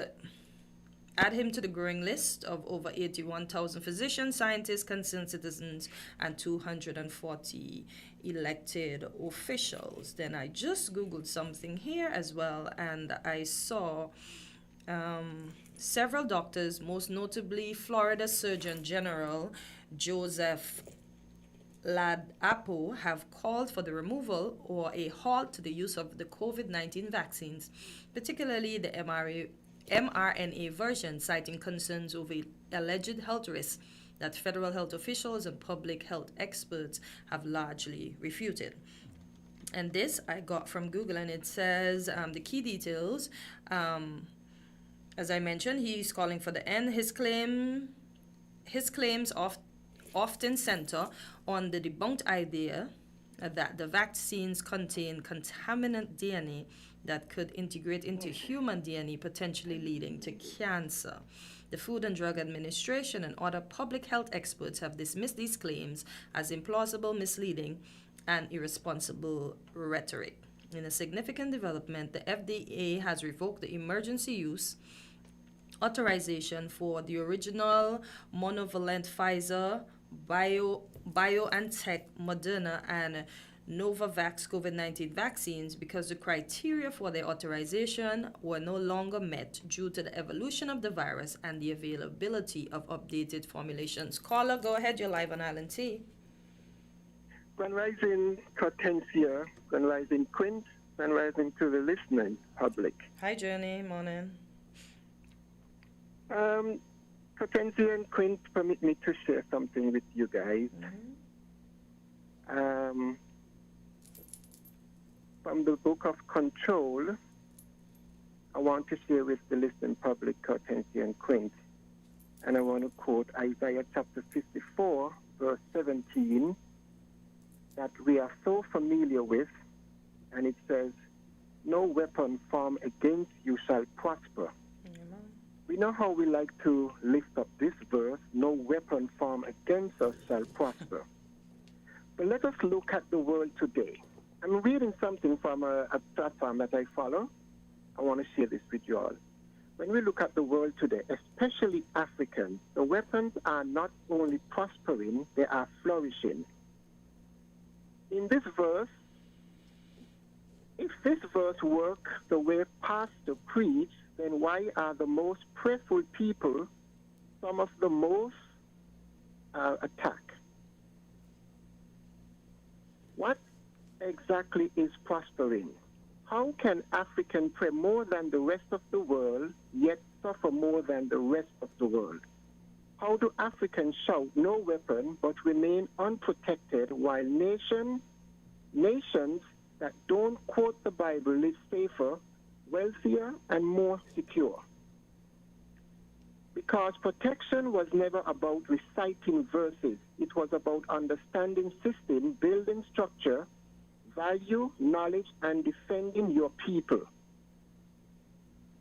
add him to the growing list of over 81,000 physicians, scientists, concerned citizens, and 240 elected officials. Then I just Googled something here as well, and I saw Several doctors, most notably Florida Surgeon General Joseph Ladapo, have called for the removal or a halt to the use of the COVID-19 vaccines, particularly the mRNA version, citing concerns over alleged health risks that federal health officials and public health experts have largely refuted. And this I got from Google, and it says the key details. As I mentioned, he's calling for the end. His claims often center on the debunked idea that the vaccines contain contaminant DNA that could integrate into human DNA, potentially leading to cancer. The Food and Drug Administration and other public health experts have dismissed these claims as implausible, misleading, and irresponsible rhetoric. In a significant development, the FDA has revoked the emergency use authorization for the original monovalent Pfizer, BioNTech, Moderna, and Novavax COVID-19 vaccines because the criteria for their authorization were no longer met due to the evolution of the virus and the availability of updated formulations. Caller, go ahead. You're live on Island T. Grand Rising Cortensia, Grand Rising Quint, Grand Rising to the listening public. Hi, Journey. Morning. Cortensia and Quint, permit me to share something with you guys. From the book of Control, I want to share with the listening public, Cortensia and Quint, and I want to quote Isaiah chapter 54, verse 17, that we are so familiar with, and it says, "No weapon formed against you shall prosper." We know how we like to lift up this verse, "No weapon formed against us shall prosper." But let us look at the world today. I'm reading something from a platform that I follow. I want to share this with you all. When we look at the world today, especially Africans, the weapons are not only prospering, they are flourishing. In this verse, if this verse works the way Pastor preached, then why are the most prayerful people some of the most attacked? What exactly is prospering? How can African pray more than the rest of the world, yet suffer more than the rest of the world? How do Africans shout no weapon but remain unprotected while nations that don't quote the Bible live safer, wealthier, and more secure? Because protection was never about reciting verses. It was about understanding system, building structure, value, knowledge, and defending your people.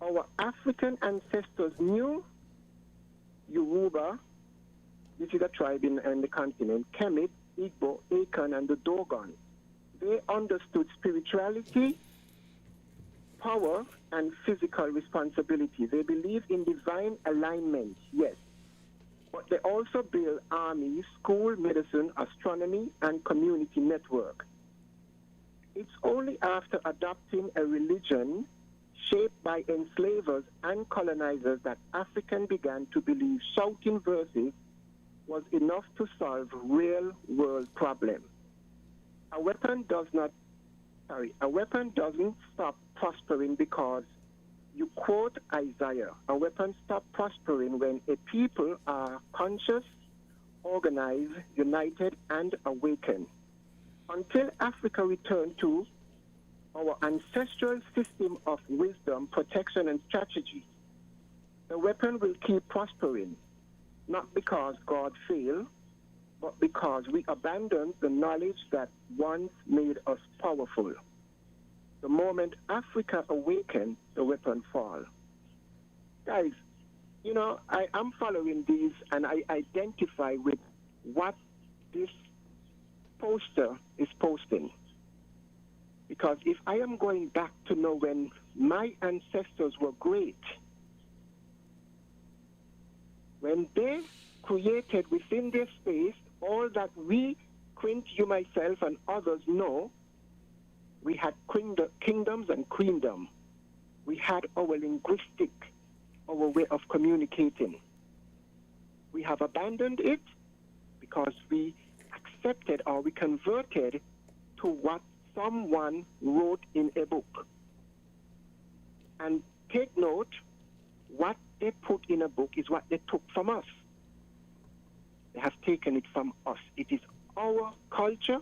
Our African ancestors knew Yoruba, which is a tribe in the continent, Kemet, Igbo, Akan, and the Dogon. They understood spirituality, power, and physical responsibility. They believed in divine alignment, yes. But they also built armies, school, medicine, astronomy, and community network. It's only after adopting a religion shaped by enslavers and colonizers that Africans began to believe shouting verses was enough to solve real-world problems. A weapon doesn't stop prospering because you quote Isaiah. A weapon stops prospering when a people are conscious, organized, united, and awakened. Until Africa returned to our ancestral system of wisdom, protection, and strategy, the weapon will keep prospering, not because God failed, but because we abandoned the knowledge that once made us powerful. The moment Africa awakens, the weapon falls. Guys, you know, I am following these and I identify with what this poster is posting. Because if I am going back to know when my ancestors were great, when they created within their space all that we, Quint, you, myself, and others know, we had kingdoms and queendom. We had our linguistic our way of communicating. We have abandoned it because we accepted or we converted to what someone wrote in a book. And take note, what they put in a book is what they took from us. They have taken it from us. It is our culture,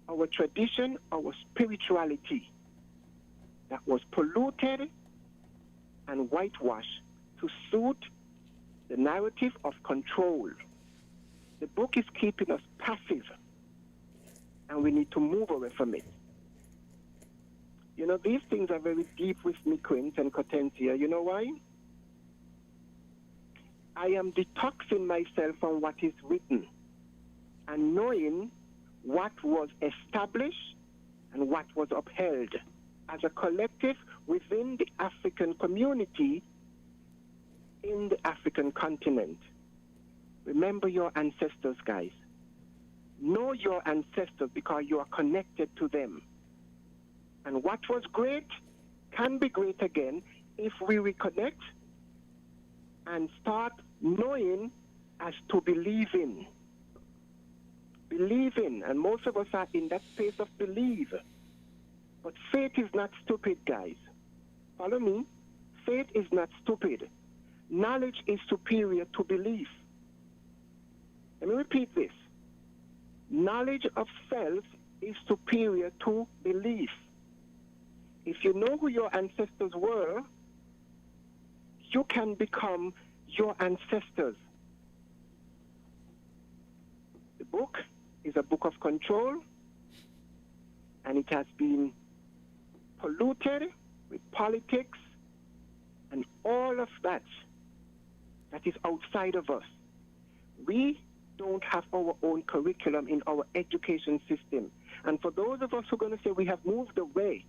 our tradition, our spirituality that was polluted and whitewashed to suit the narrative of control. The book is keeping us passive, and we need to move away from it. You know, these things are very deep with me, Quint and Cortensia. You know why? I am detoxing myself from what is written and knowing what was established and what was upheld as a collective within the African community in the African continent. Remember your ancestors, guys. Know your ancestors because you are connected to them. And what was great can be great again if we reconnect and start knowing as to believe in. Believe in, and most of us are in that space of believe. But faith is not stupid, guys. Follow me? Faith is not stupid. Knowledge is superior to belief. Let me repeat this. Knowledge of self is superior to belief. If you know who your ancestors were, you can become your ancestors. The book is a book of control, and it has been polluted with politics and all of that is outside of us. We don't have our own curriculum in our education system. And for those of us who are going to say we have moved away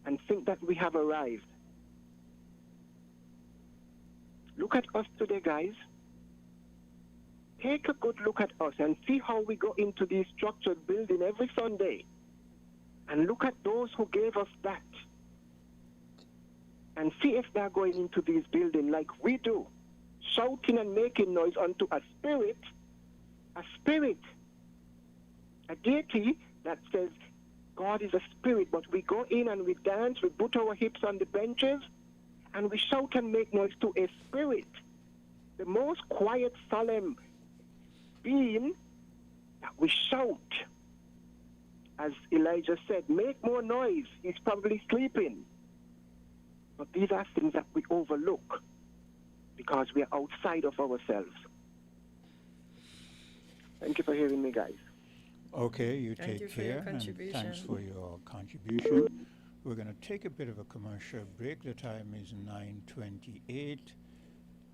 and think that we have arrived, look at us today, guys. Take a good look at us and see how we go into these structured buildings every Sunday. And look at those who gave us that. And see if they're going into these buildings like we do, shouting and making noise unto a spirit, a deity that says God is a spirit, but we go in and we dance, we put our hips on the benches, and we shout and make noise to a spirit. The most quiet, solemn being that we shout. As Elijah said, make more noise. He's probably sleeping. But these are things that we overlook because we are outside of ourselves. Thank you for hearing me, guys. Okay, you Thank take you for care, your and contribution. thanks for your contribution. We're going to take a bit of a commercial break. The time is 9:28,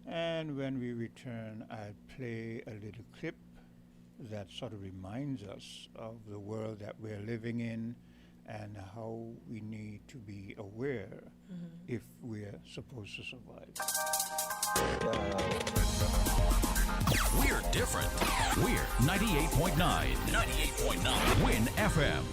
and when we return, I'll play a little clip that sort of reminds us of the world that we're living in and how we need to be aware if we're supposed to survive. We're different. We're 98.9. 98.9. Win FM.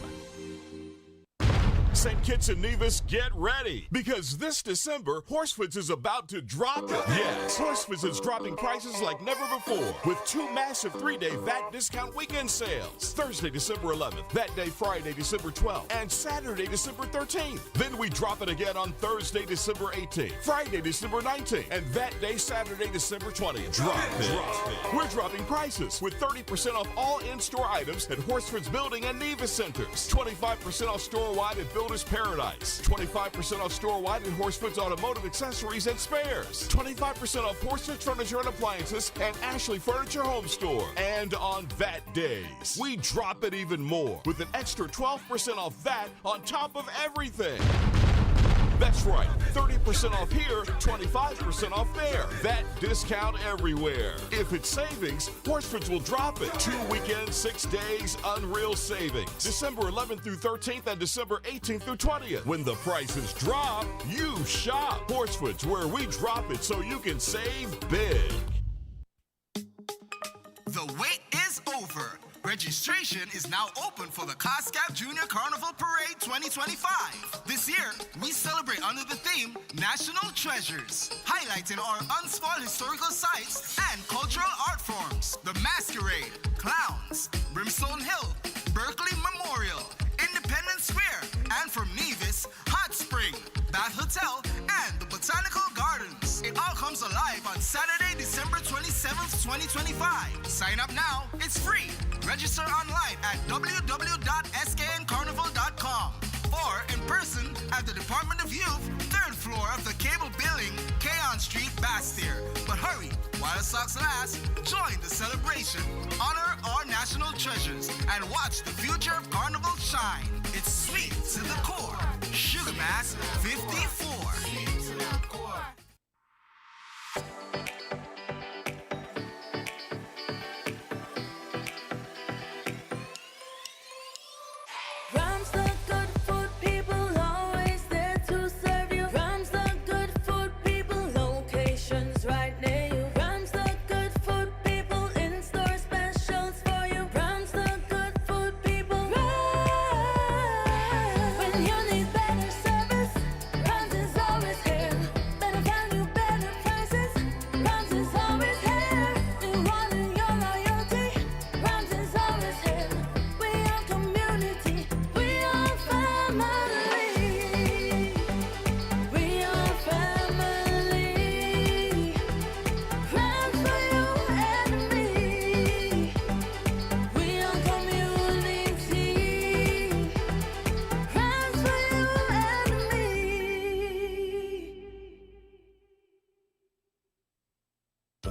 St. Kitts and Nevis, get ready, because this December, Horsefoods is about to drop it. Yes, Horsefoods is dropping prices like never before with 2 massive 3-day VAT discount weekend sales. Thursday, December 11th, that day Friday, December 12th, and Saturday, December 13th. Then we drop it again on Thursday, December 18th, Friday, December 19th, and that day, Saturday, December 20th. Drop it. We're dropping prices with 30% off all in-store items at Horsefoods Building and Nevis Centers, 25% off store-wide at Builders Paradise, 25% off store-wide at Horsefoods Automotive Accessories and Spares, 25% off Horsefoods Furniture and Appliances and Ashley Furniture Home Store. And on VAT days, we drop it even more with an extra 12% off VAT on top of everything. That's right, 30% off here, 25% off there. That discount everywhere. If it's savings, Horsefoods will drop it. 2 weekends, 6 days, unreal savings. December 11th through 13th and December 18th through 20th. When the prices drop, you shop. Horsefoods, where we drop it so you can save big. The wait is over. Registration is now open for the COSCAP Junior Carnival Parade 2025. This year, we celebrate under the theme National Treasures, highlighting our unspoiled historical sites and cultural art forms. The Masquerade, Clowns, Brimstone Hill, Berkeley Memorial, Independence Square, and from Nevis, Hot Spring, Bath Hotel, and the Botanical Gardens. It all comes alive on Saturday, December 27th, 2025. Sign up now. It's free. Register online at www.skncarnival.com or in person at the Department of Youth, 3rd floor of the Cable Building, Keon Street, Bastyr. But hurry, while stocks last, join the celebration, honor our national treasures, and watch the future of Carnival shine. It's sweet to the core. Sugar Mass 54. Rams the good food people, always there to serve you. Rams the good food people, locations right near you. Rams the good food people, in-store specials for you. Rams the good food people. Rams. When you need better service, Rams is always here. Better value, better prices. Rams is always here. We want your loyalty. Rams is always here. We are community. We are family. We are family. Rams for you and me. We are community. Rams for you and me.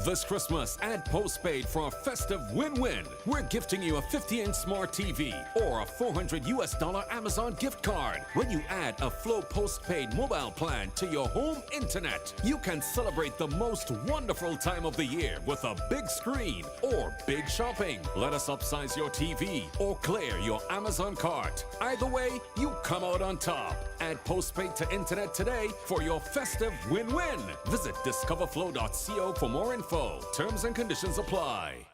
This Christmas, add postpaid for a festive win-win. We're gifting you a 50-inch smart TV or a $400 Amazon gift card. When you add a Flow postpaid mobile plan to your home internet, you can celebrate the most wonderful time of the year with a big screen or big shopping. Let us upsize your TV or clear your Amazon cart. Either way, you come out on top. Add postpaid to internet today for your festive win-win. Visit discoverflow.co for more info. Terms and conditions apply.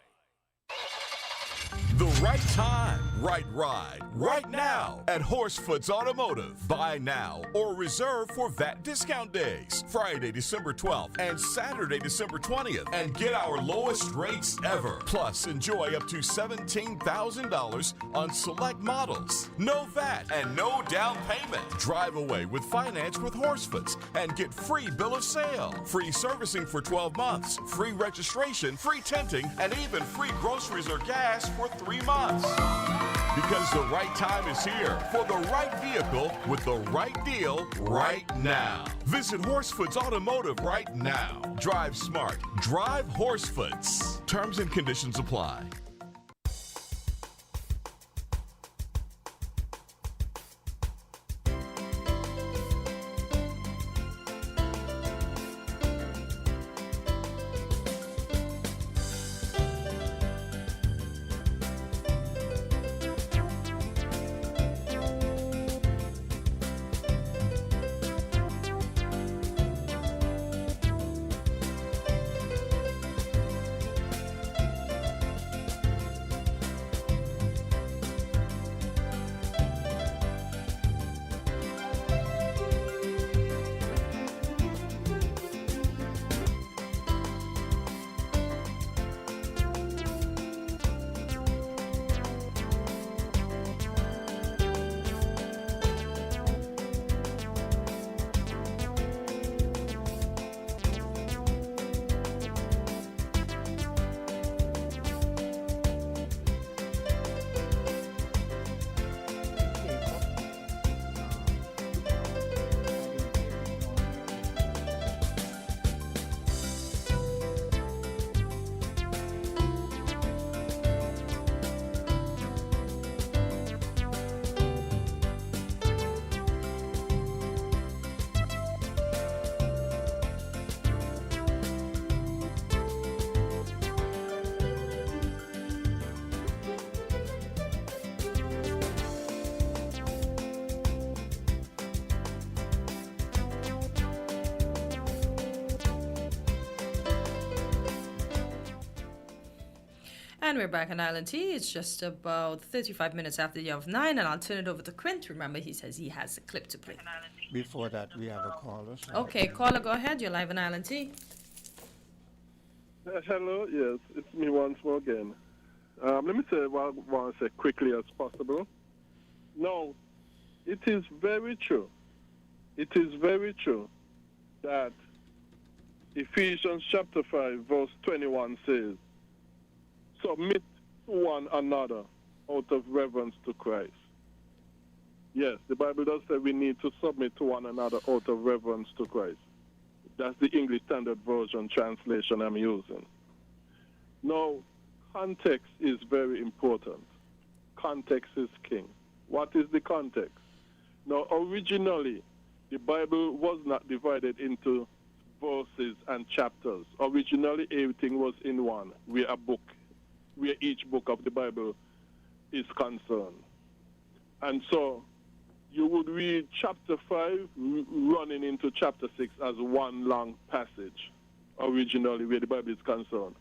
The right time, right ride, right now at Horsefoots Automotive. Buy now or reserve for VAT discount days, Friday, December 12th and Saturday, December 20th, and get our lowest rates ever. Plus, enjoy up to $17,000 on select models. No VAT and no down payment. Drive away with finance with Horsefoots and get free bill of sale, free servicing for 12 months, free registration, free tinting, and even free groceries or gas for 3 months. Because the right time is here for the right vehicle with the right deal right now. Visit Horsefoots Automotive right now. Drive smart. Drive Horsefoots. Terms and conditions apply. And we're back on Island T. It's just about 35 minutes after the hour of 9, and I'll turn it over to Quint. Remember, he says he has a clip to play. Before that, we have a caller. So. Okay, caller, go ahead. You're live on Island T. Hello, yes, it's me once more again. Let me say what I want to say quickly as possible. No, it is very true. It is very true that Ephesians chapter 5, verse 21 says, submit to one another out of reverence to Christ. Yes, the Bible does say we need to submit to one another out of reverence to Christ. That's the English Standard Version translation I'm using. Now, context is very important. Context is king. What is the context? Now, originally, the Bible was not divided into verses and chapters. Originally, everything was in one, where each book of the Bible is concerned. And so, you would read chapter 5 running into chapter 6 as one long passage, originally, where the Bible is concerned.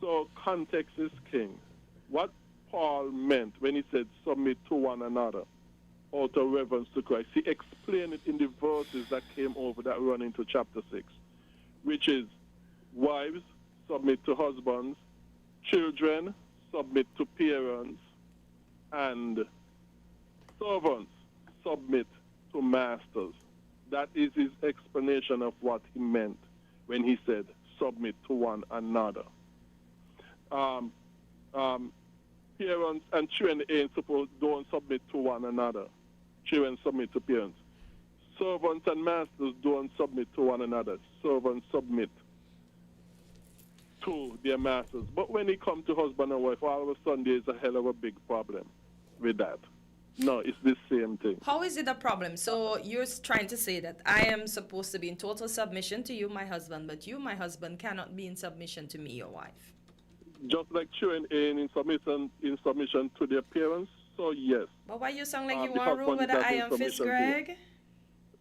So, context is king. What Paul meant when he said submit to one another out of reverence to Christ, he explained it in the verses that came over that run into chapter 6, which is wives, submit to husbands, children, submit to parents, and servants, submit to masters. That is his explanation of what he meant when he said submit to one another. Parents and children ain't supposed don't submit to one another. Children submit to parents. Servants and masters don't submit to one another. Servants submit to their masters. But when it comes to husband and wife, all of a sudden there's a hell of a big problem with that. No, it's the same thing. How is it a problem? So you're trying to say that I am supposed to be in total submission to you, my husband, but you, my husband, cannot be in submission to me, your wife. Just like children in submission to their parents, so yes. But why you sound like you want to rule with an iron fist, Greg?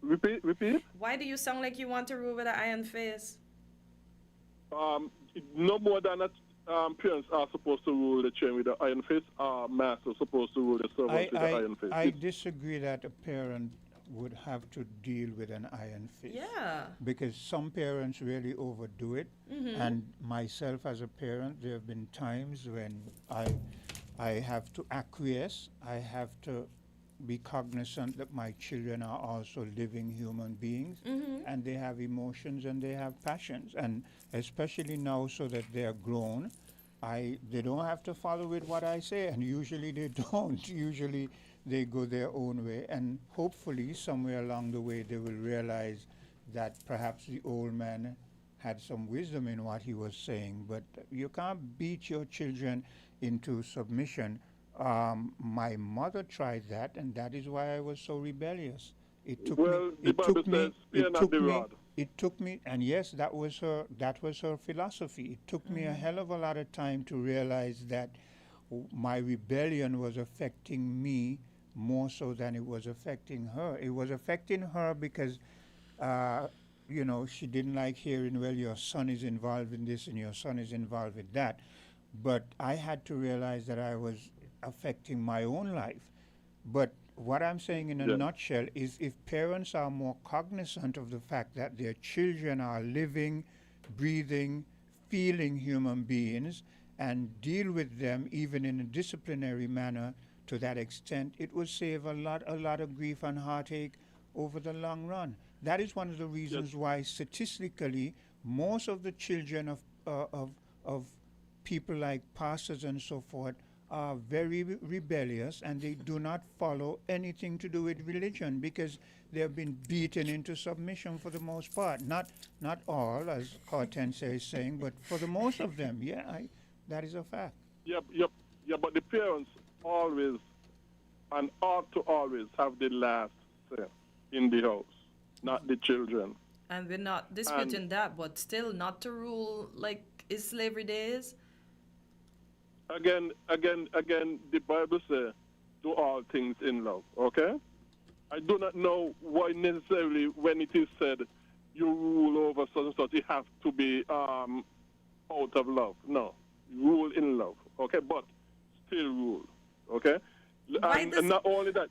Repeat? Why do you sound like you want to rule with an iron fist? No more than that. Parents are supposed to rule the children with the iron fist. Masters supposed to rule the servants with the iron fist. I disagree that a parent would have to deal with an iron fist. Yeah. Because some parents really overdo it. Mhm. And myself as a parent, there have been times when I have to acquiesce. I have to be cognizant that my children are also living human beings, Mhm. and they have emotions and they have passions. And especially now, so that they are grown, they don't have to follow with what I say, and usually they don't. Usually they go their own way, and hopefully somewhere along the way they will realize that perhaps the old man had some wisdom in what he was saying. But you can't beat your children into submission. My mother tried that, and that is why I was so rebellious. It took me, and yes, that was her philosophy. It took me a hell of a lot of time to realize that my rebellion was affecting me more so than it was affecting her. It was affecting her because, she didn't like hearing, well, your son is involved in this and your son is involved with that. But I had to realize that I was affecting my own life. But what I'm saying in a nutshell is if parents are more cognizant of the fact that their children are living, breathing, feeling human beings and deal with them even in a disciplinary manner to that extent, it will save a lot of grief and heartache over the long run. That is one of the reasons why statistically most of the children of people like pastors and so forth are very rebellious, and they do not follow anything to do with religion because they have been beaten into submission for the most part. Not all, as Hortense is saying, but for the most of them, that is a fact. Yeah, but the parents always and ought to always have the last say in the house, not the children. And we're not disputing that, but still not to rule like is slavery days. Again, the Bible says, do all things in love, okay? I do not know why necessarily when it is said you rule over such and such, it has to be out of love. No, rule in love, Okay, but still rule. Okay, and not only that.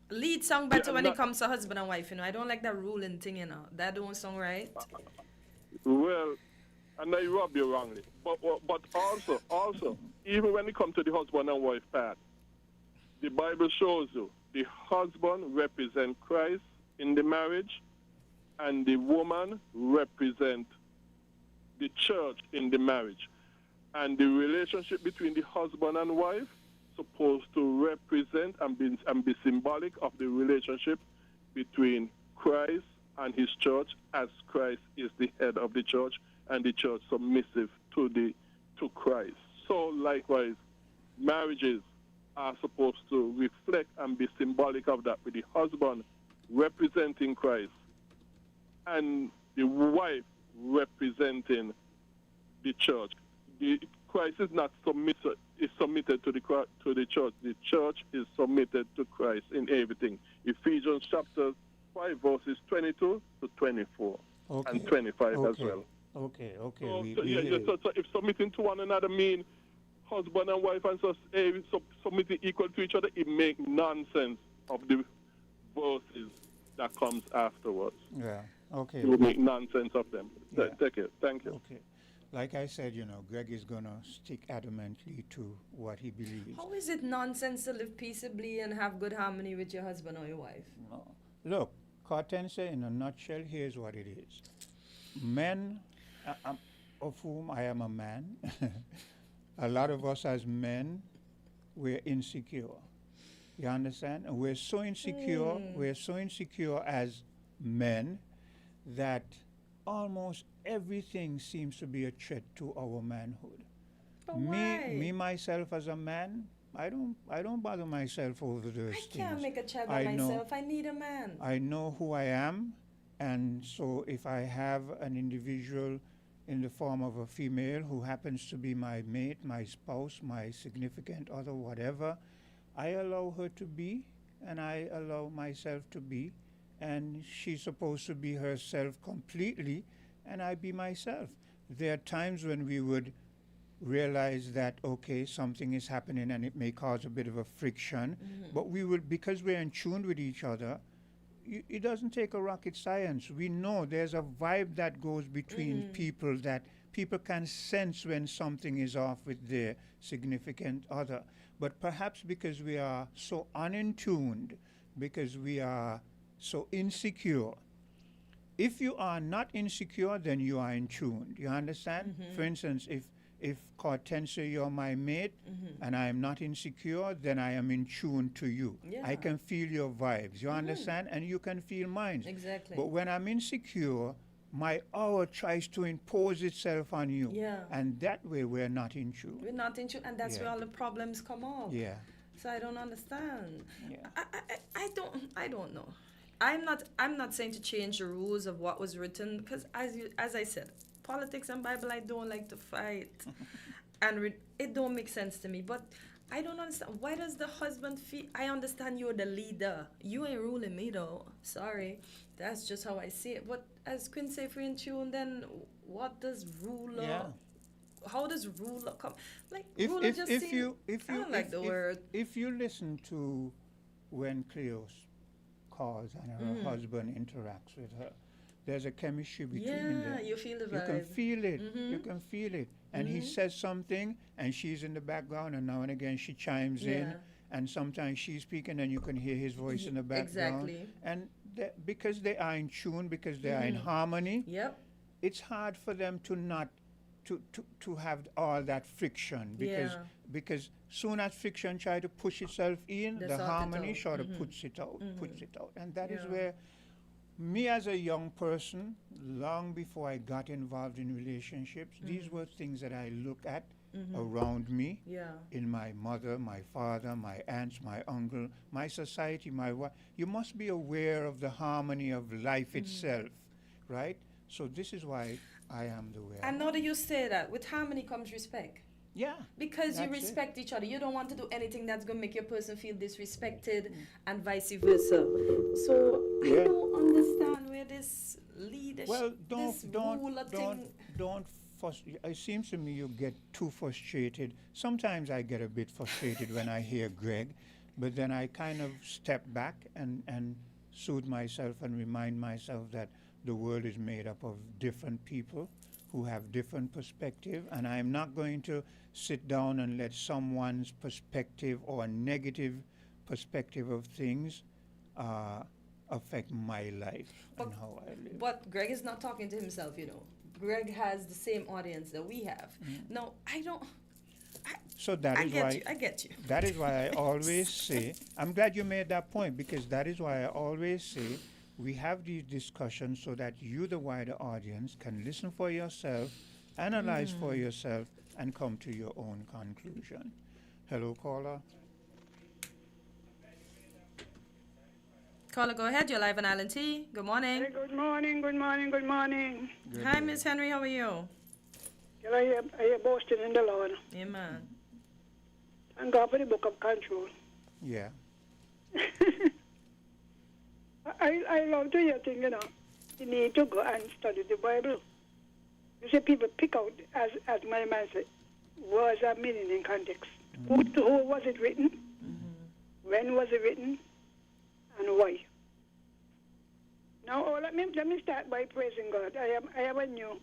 Lead song better when it comes to husband and wife, I don't like that ruling thing, That don't sound right. Well, and I rub you wrongly. But also, even when it comes to the husband and wife part, the Bible shows you the husband represents Christ in the marriage, and the woman represents the church in the marriage. And the relationship between the husband and wife supposed to represent and be symbolic of the relationship between Christ and his church, as Christ is the head of the church and the church submissive to Christ. So likewise, marriages are supposed to reflect and be symbolic of that, with the husband representing Christ and the wife representing the church. Christ is not submitted to the church. The church is submitted to Christ in everything. Ephesians chapter 5 verses 22 to 24 and 25 as well. Okay. So if submitting to one another mean husband and wife and submitting equal to each other, it makes nonsense of the verses that comes afterwards. Yeah. Okay. You make nonsense of them. Yeah. Take it. Thank you. Okay. Like I said, Greg is going to stick adamantly to what he believes. How is it nonsense to live peaceably and have good harmony with your husband or your wife? No. Look, Cortense, in a nutshell, here's what it is. Men, of whom I am a man, a lot of us as men, we're insecure. You understand? And we're so insecure as men that almost everything seems to be a threat to our manhood. But why? Me myself as a man, I don't bother myself over those things. I can't make a child by myself. I need a man. I know who I am, and so if I have an individual in the form of a female who happens to be my mate, my spouse, my significant other, whatever, I allow her to be, and I allow myself to be, and she's supposed to be herself completely, and I be myself. There are times when we would realize that, okay, something is happening and it may cause a bit of a friction, but we will, because we're in tune with each other, it doesn't take a rocket science. We know there's a vibe that goes between people that people can sense when something is off with their significant other. But perhaps because we are so unintuned, because we are so insecure. If you are not insecure, then you are in tune. You understand? For instance, if Cortense, you're my mate, and I am not insecure, then I am in tune to you. Yeah. I can feel your vibes. You understand? And you can feel mine. Exactly. But when I'm insecure, my aura tries to impose itself on you. Yeah. And that way we're not in tune. We're not in tune, and that's where all the problems come up. Yeah. So I don't understand. Yeah. I don't know. I'm not saying to change the rules of what was written, because as I said, politics and Bible I don't like to fight, and it don't make sense to me. But I don't understand, why does the husband feel? I understand you're the leader. You ain't ruling me though. Sorry, that's just how I see it. But as Quinn say, if we're in tune, then what does ruler? Yeah. How does ruler come? Like If ruler just if seem, you if I you don't like if, the if, word. if you listen to when Cleo's calls and her husband interacts with her, there's a chemistry between them. Yeah, you feel the You can vibe. feel it. You can feel it. And he says something, and she's in the background, and now and again she chimes in, Yeah. and sometimes she's speaking, and you can hear his voice in the background. Exactly. And because they are in tune, because they are in harmony, Yep. it's hard for them to not to have all that friction, because soon as friction try to push itself in, They the sort it harmony out. sort of puts it out, and that is where me as a young person, long before I got involved in relationships, these were things that I look at around me, in my mother, my father, my aunts, my uncle, my society, my wife. You must be aware of the harmony of life itself, right? So this is why I am the way I I am. know that you say that. With harmony comes respect. Yeah. Because you that's it. respect each other. You don't want to do anything that's going to make your person feel disrespected and vice versa. So I don't understand where this leadership, Well, this ruler thing. don't it seems to me you get too frustrated. Sometimes I get a bit frustrated when I hear Greg, but then I kind of step back and soothe myself and remind myself that the world is made up of different people who have different perspective, and I'm not going to sit down and let someone's perspective or a negative perspective of things affect my life and how I live. But Greg is not talking to himself, you know. Greg has the same audience that we have. No, I don't. So that is why I get you. That is why I always say, I'm glad you made that point, because that is why I always say we have these discussions so that you, the wider audience, can listen for yourself, analyze for yourself, and come to your own conclusion. Hello, caller. Caller, go ahead. You're live on Island T. Good morning. Hey, good morning, good morning, good morning. Hi, Miss Henry. How are you? I hear boasting in the Lord. Amen. Thank God for the book of control. Yeah. I love to hear things, you know. You need to go and study the Bible. You see, people pick out, as my man said, words have meaning in context. Who was it written? When was it written? And why? Now, let me start by praising God. I have a new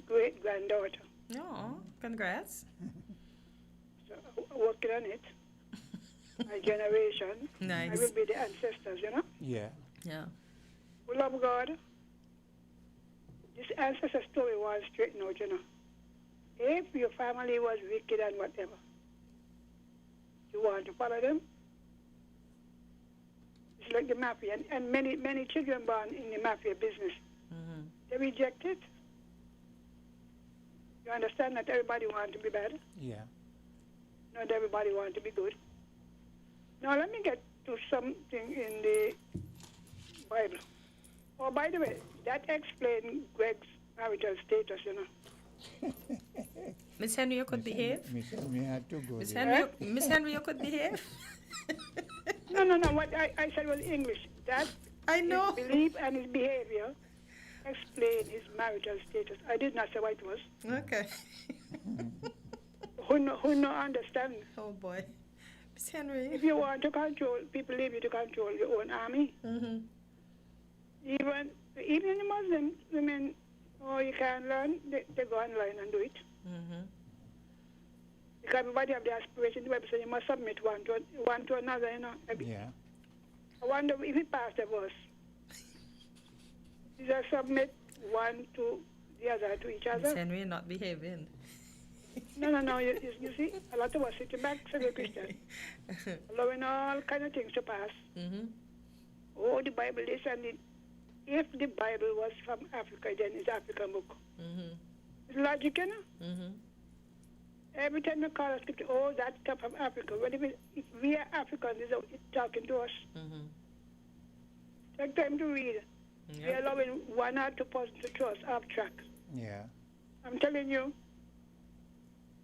great granddaughter. Oh, congrats. So, working on it. My generation. Nice. I will be the ancestors, you know? Yeah. Yeah. We love God. This ancestor story was straightened out, you know. If your family was wicked and whatever, you want to follow them? It's like the mafia. And many children born in the mafia business, they reject it. You understand that everybody wants to be bad? Yeah. Not everybody wants to be good. Now let me get to something in the Bible. Oh, by the way, that explains Greg's marital status, you know. Miss Henry, you could behave. Miss Henry had to go. Miss Henry, you could behave. No. What I said was English. That I know. His belief and his behavior explain his marital status. I did not say what it was. Okay. Who no understand? Oh boy. Miss Henry. If you want to control, people leave you to control your own army. Even the Muslim women, you can learn, they go online and do it. Because everybody have the aspiration, the Bible says you must submit one to another, you know. Yeah. I wonder if it passed the verse. You just submit one to the other, to each other. Miss Henry not behaving. No. You see, a lot of us sitting back, say Christian, allowing all kind of things to pass. Oh, the Bible, this and it. If the Bible was from Africa, then it's African book. It's logic, you know? Every time you call a scripture, that come from Africa. Well, if we are Africans, it's talking to us. Take time to read. We're allowing one or two persons to throw us off track. Yeah. I'm telling you,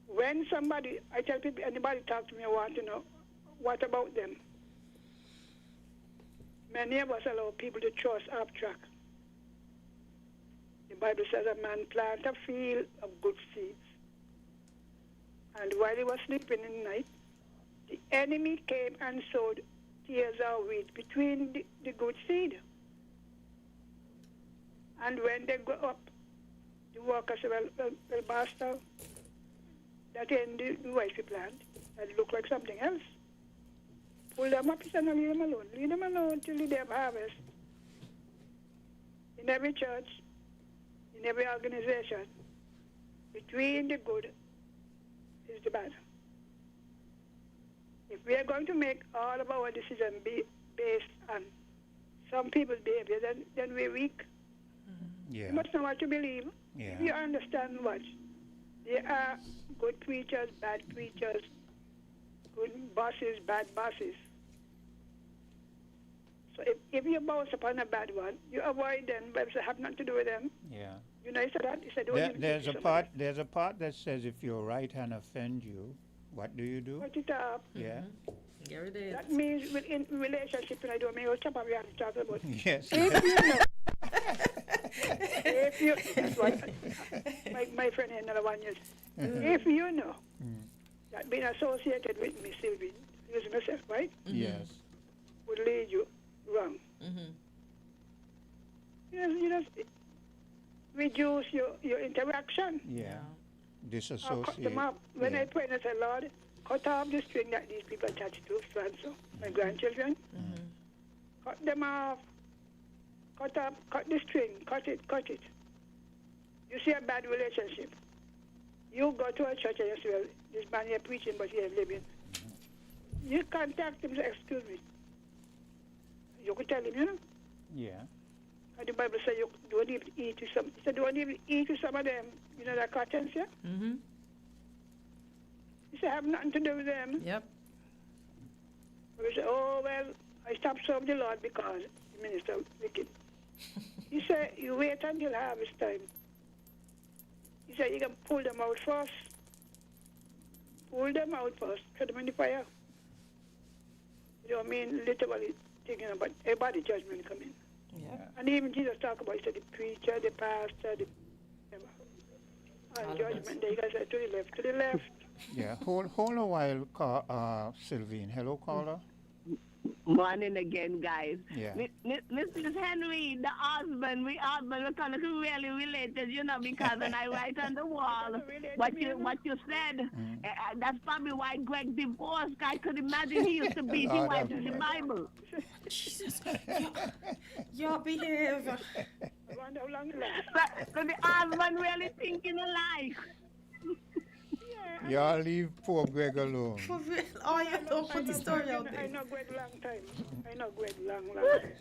when I tell people, anybody talk to me, I want to know, what about them? Many of us allow people to throw us off track. The Bible says a man plant a field of good seeds. And while he was sleeping in the night, the enemy came and sowed tares of wheat between the good seed. And when they go up, the workers say, well, master, that ain't the wife you plant. That look like something else. Pull them up, he said, no, leave them alone. Leave them alone till the day of harvest. In every church, in every organization, between the good is the bad. If we are going to make all of our decisions based on some people's behavior, then we're weak. Yeah. You must know what to believe. Yeah. If you understand what. There are good preachers, bad preachers, good bosses, bad bosses. So if you bounce upon a bad one, you avoid them, but it have nothing to do with them. Yeah. You know, he said that. He said, There's a part that says if your right hand offend you, what do you do? Cut it off. Yeah. Here it is. That means in relationship, I don't mean you'll chop off your hand to talk about. Yes. If you know, if you, that's what like my friend here, another one, yes. If you know that being associated with me, Sylvie, using myself, right? Yes. Would lead you wrong. You just reduce your interaction. Yeah. Or Disassociate. cut them off. When I pray, I say, Lord, cut off the string that these people attach to Franco, my grandchildren. Cut them off. Cut the string. Cut it. You see a bad relationship. You go to a church and you say, well, this man here preaching, but he ain't living. You contact him, say, excuse me. You could tell him, you know. Yeah. And the Bible says you don't even eat with some. It said don't even eat with some of them. You know that cartons, yeah? He said have nothing to do with them. Yep. We say, oh well, I stopped serving the Lord because the minister wicked. He said you wait until harvest time. He said you can pull them out first. Pull them out first. Throw them in the fire. You know what I mean? Literally thinking about everybody judgment coming. Yeah. And even Jesus talked about, he said, the preacher, the pastor, the and judgment day. You guys said to the left. Yeah. Hold a while, Sylvine. Hello, caller. Morning again, guys. Yeah. Mrs. Henry, the husband, we kind of really related, you know, because when I write on the wall what you said, that's probably why Greg divorced. I could imagine he used to beat his wife in the Bible. Jesus, your behavior. So the husband really thinking alike. Y'all leave poor Greg alone. For real? Oh, you don't put the story out there. I know Greg long time. Long time.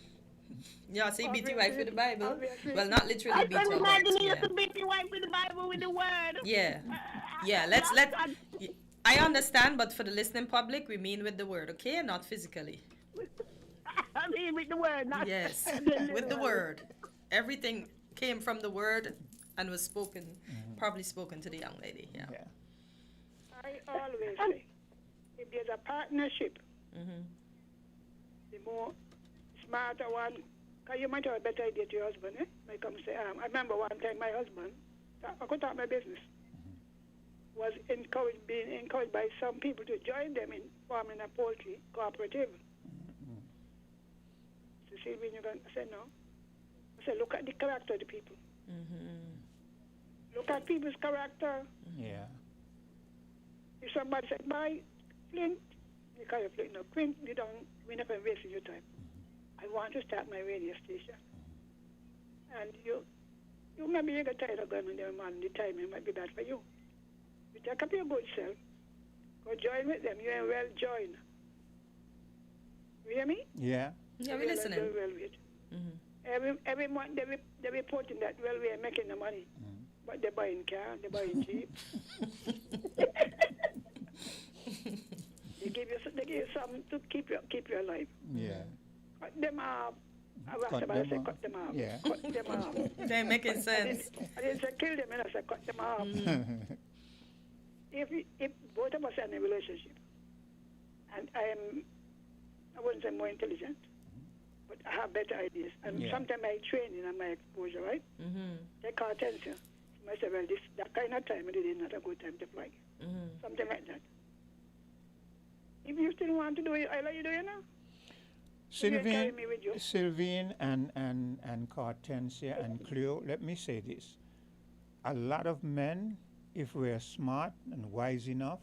Yeah, so he beat your wife with the Bible. Well, not literally beat your wife. I imagine he used to beat your wife with the Bible with the word. Yeah. I understand, but for the listening public, we mean with the word, okay? Not physically. I mean with the word, not yes, with the word. Everything came from the word and was spoken, probably spoken to the young lady. Yeah. I always say, if there's a partnership, the more smarter one, because you might have a better idea to your husband, eh? Might come say, I remember one time my husband, I could talk my business, was being encouraged by some people to join them in forming a poultry cooperative. So see, when you're going to say no, I said, look at the character of the people. Look at people's character. Yeah. If somebody said, bye, Flint, you call it Flint, no, Clint, we're not wasting your time. I want to start my radio station. And you maybe you get tired of going on there, man, the timing might be bad for you. You take up your good self, go join with them, you ain't well joined. You hear me? Yeah. Yeah, we're listening. Every month they reporting that, well, we are making the money. But they're buying car, they're buying cheap. They give you something to keep you alive. Yeah. Cut them off. Cut them off. Yeah. Cut them off. They're making sense. I didn't say kill them, I said cut them off. If both of us are in a relationship, and I wouldn't say more intelligent, but I have better ideas. And sometimes I train in my exposure, right? They call attention. I say, well, that kind of time, it is not a good time to fly. Something like that. If you still want to do it, I'll let you do it now. Sylvine and Cartensia and Cleo, let me say this. A lot of men, if we're smart and wise enough,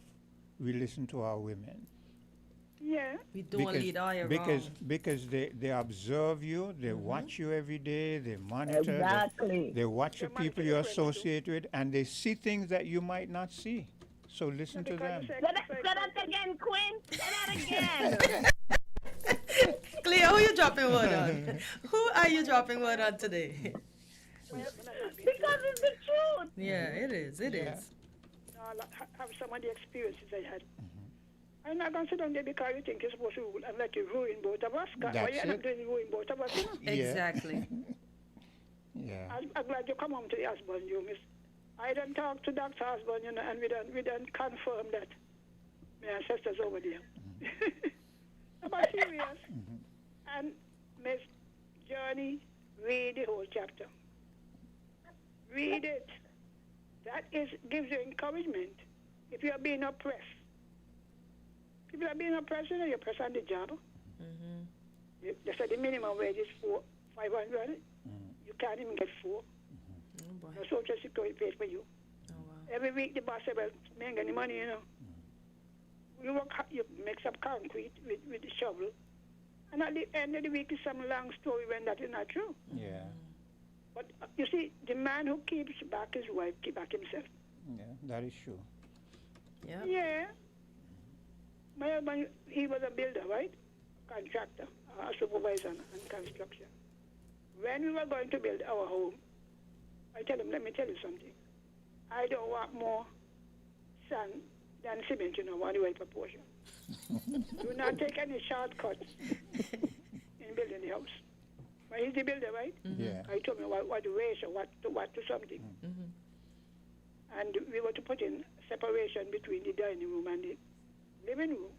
we listen to our women. Yeah. We don't lead all because they observe you, they watch you every day, they monitor, Exactly. they watch the people you associate with, and they see things that you might not see. So listen to them. Say that again, Quinn. Say that again. Cleo, who you dropping word on? Who are you dropping word on today? Because it's the truth. Yeah, it is. It is. No, I have some of the experiences I had. I'm not going to sit down there because you think you're supposed to rule and let you ruin both of us. Why you're not going to ruin both of us, you know? Exactly. Yeah. I'm glad you come home to the husband, you miss. I don't talk to Dr. Husband, you know, and we don't confirm that my ancestors over there. About serious. And Miss Journey, read the whole chapter. Read it. That gives you encouragement. If you're being oppressed, people are being oppressed, you know, you're oppressed on the job. They said the minimum wage is $500. You can't even get $4. No social security pays for you. Every week the boss said, well, me ain't got any money, you know. You work, you mix up concrete with the shovel. And at the end of the week is some long story when that is not true. Yeah. But you see, the man who keeps back his wife, keep back himself. Yeah, that is true. Yeah. Yeah. My husband, he was a builder, right? Contractor, a supervisor and construction. When we were going to build our home, I tell him, let me tell you something. I don't want more sand than cement, you know, one way proportion. Do not take any shortcuts in building the house. But he's the builder, right? Yeah. I told him what the ratio, what to something. And we were to put in separation between the dining room and the living room.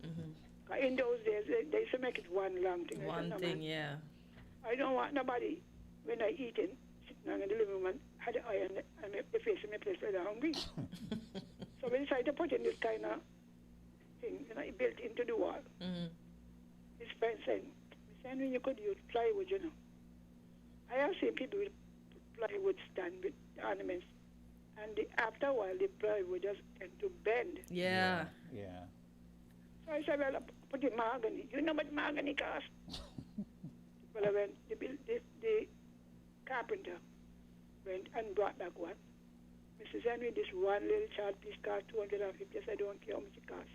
In those days, they used to make it one long thing. One thing, yeah. I don't want nobody, when I eating, sitting down in the living room and had the eye and the face in my place where they're hungry. So we decided to put in this kind of thing, you know, built into the wall. His friend said, Miss Henry, you could use plywood, you know. I have seen people with plywood stand with ornaments, and after a while, the plywood just tend to bend. Yeah. So I said, well, put in mahogany. You know what mahogany costs? Well, I went, the carpenter went and brought back one. Mrs. Henry, this one little child piece cost $250. Yes, I don't care how much it costs.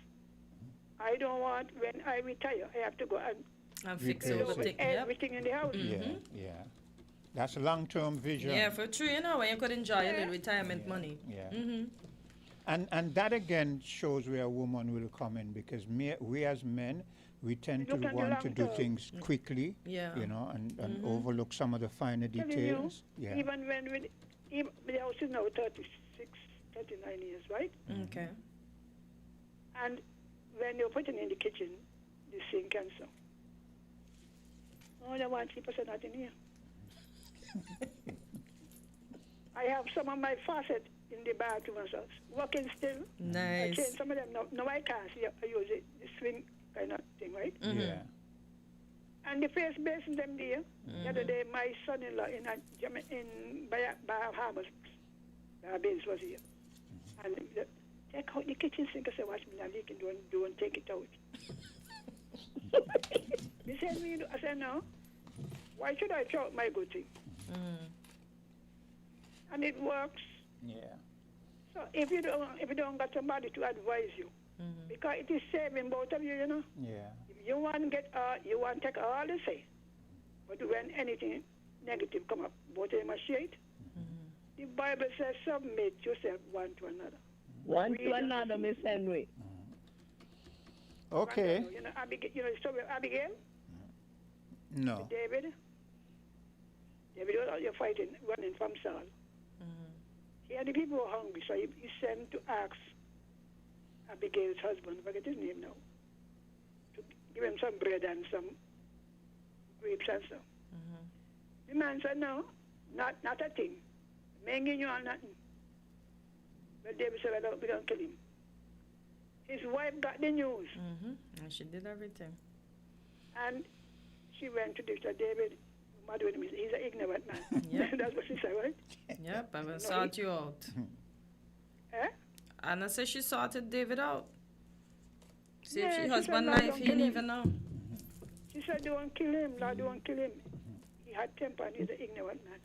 I don't want, when I retire, I have to go and fix everything in the house. Yeah. That's a long-term vision. Yeah, for true, you know, when you could enjoy a little retirement money. Yeah. And that again shows where a woman will come in, because we as men, we tend to want to do things quickly, you know, and overlook some of the finer details. Even when the house is now 36, 39 years, right? Okay. And when you're putting in the kitchen, the sink and so. Oh, I want 3% out in here. I have some of my faucet in the bathroom and so working still. Nice. I changed some of them. No, I can't see. I use it, the swing kind of thing, right? Yeah. And the face basin them there. The other day, my son-in-law in Bahamas, Bahamas was here. And take out the kitchen sink. I said, watch me now, leaking. Don't take it out. He said, I said, no. Why should I throw out my good thing? And it works. Yeah. So if you don't got somebody to advise you, because it is saving both of you, you know. Yeah. If you want to you want to take all the say, but when anything negative come up, both of them are shade. The Bible says, submit yourself one to another. One to another, Miss Henry. Okay. You know, Abigail. You know the story of Abigail. No. David was out there fighting, running from Saul. He and the people were hungry, so he sent to ask Abigail's husband, I forget his name now, to give him some bread and some grapes and so. The man said, no, not a thing. Manging you on nothing. But David said, well, we don't kill him. His wife got the news. And she did everything. And she went to David. Mad with him. He's an ignorant man. Yep. That's what she said, right? Yep, I will sort you out. Anna says she sorted David out. See if she husband life, he didn't even know. She said, don't kill him, Lord, don't kill him. He had temper and he's an ignorant man.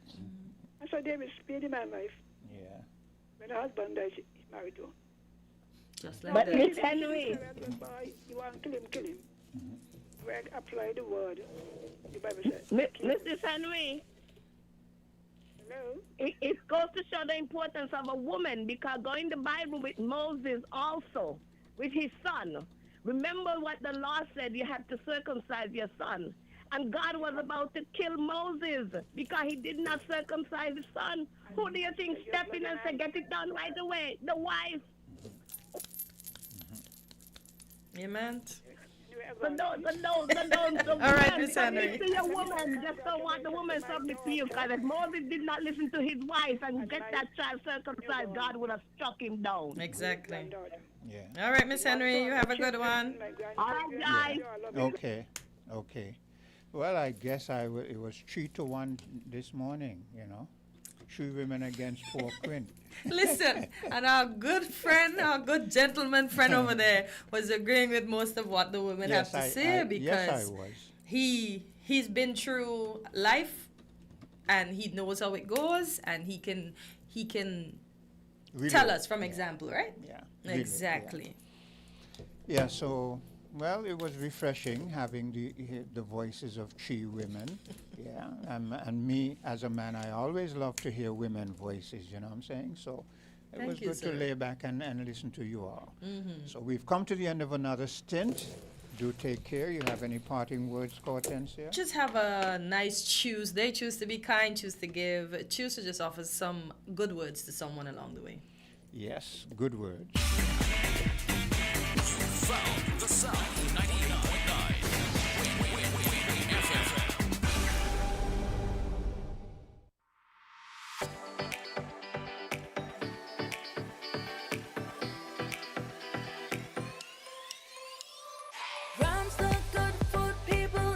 And so David spared the man life. Yeah. When her husband died, he married to her. Just like but that. Miss Henry. You want to kill him. Greg, apply the word. The Bible says. Mrs. Henry. Hello? It goes to show the importance of a woman, because going the Bible with Moses also, with his son. Remember what the law said, you have to circumcise your son. And God was about to kill Moses because he did not circumcise his son. Who do you think stepped in and said, get it done right away? The wife. Amen. All right, Miss Henry. Listen to your woman. Just don't want the woman submit to you. Because if Moses did not listen to his wife and get that child circumcised, God would have struck him down. Exactly. Yeah. All right, Miss Henry, you have a good one. All right, guys. Okay. Well, I guess it was 3-1 this morning, 3 women against 4 Quinn. Listen, and our good friend, our good gentleman friend over there was agreeing with most of what the women have to say because yes, I was. he's been through life and he knows how it goes and he can Really? tell us from example, right? Yeah. Exactly. Yeah, so well, it was refreshing having the voices of 3 women. Yeah, and me as a man, I always love to hear women voices. You know what I'm saying? So it Thank was you, good sir. to lay back and listen to you all. Mhm. So we've come to the end of another stint. Do take care. You have any parting words, Hortensia? Just have a nice Tuesday. Choose to be kind, choose to give, choose to just offer some good words to someone along the way. Yes, good words.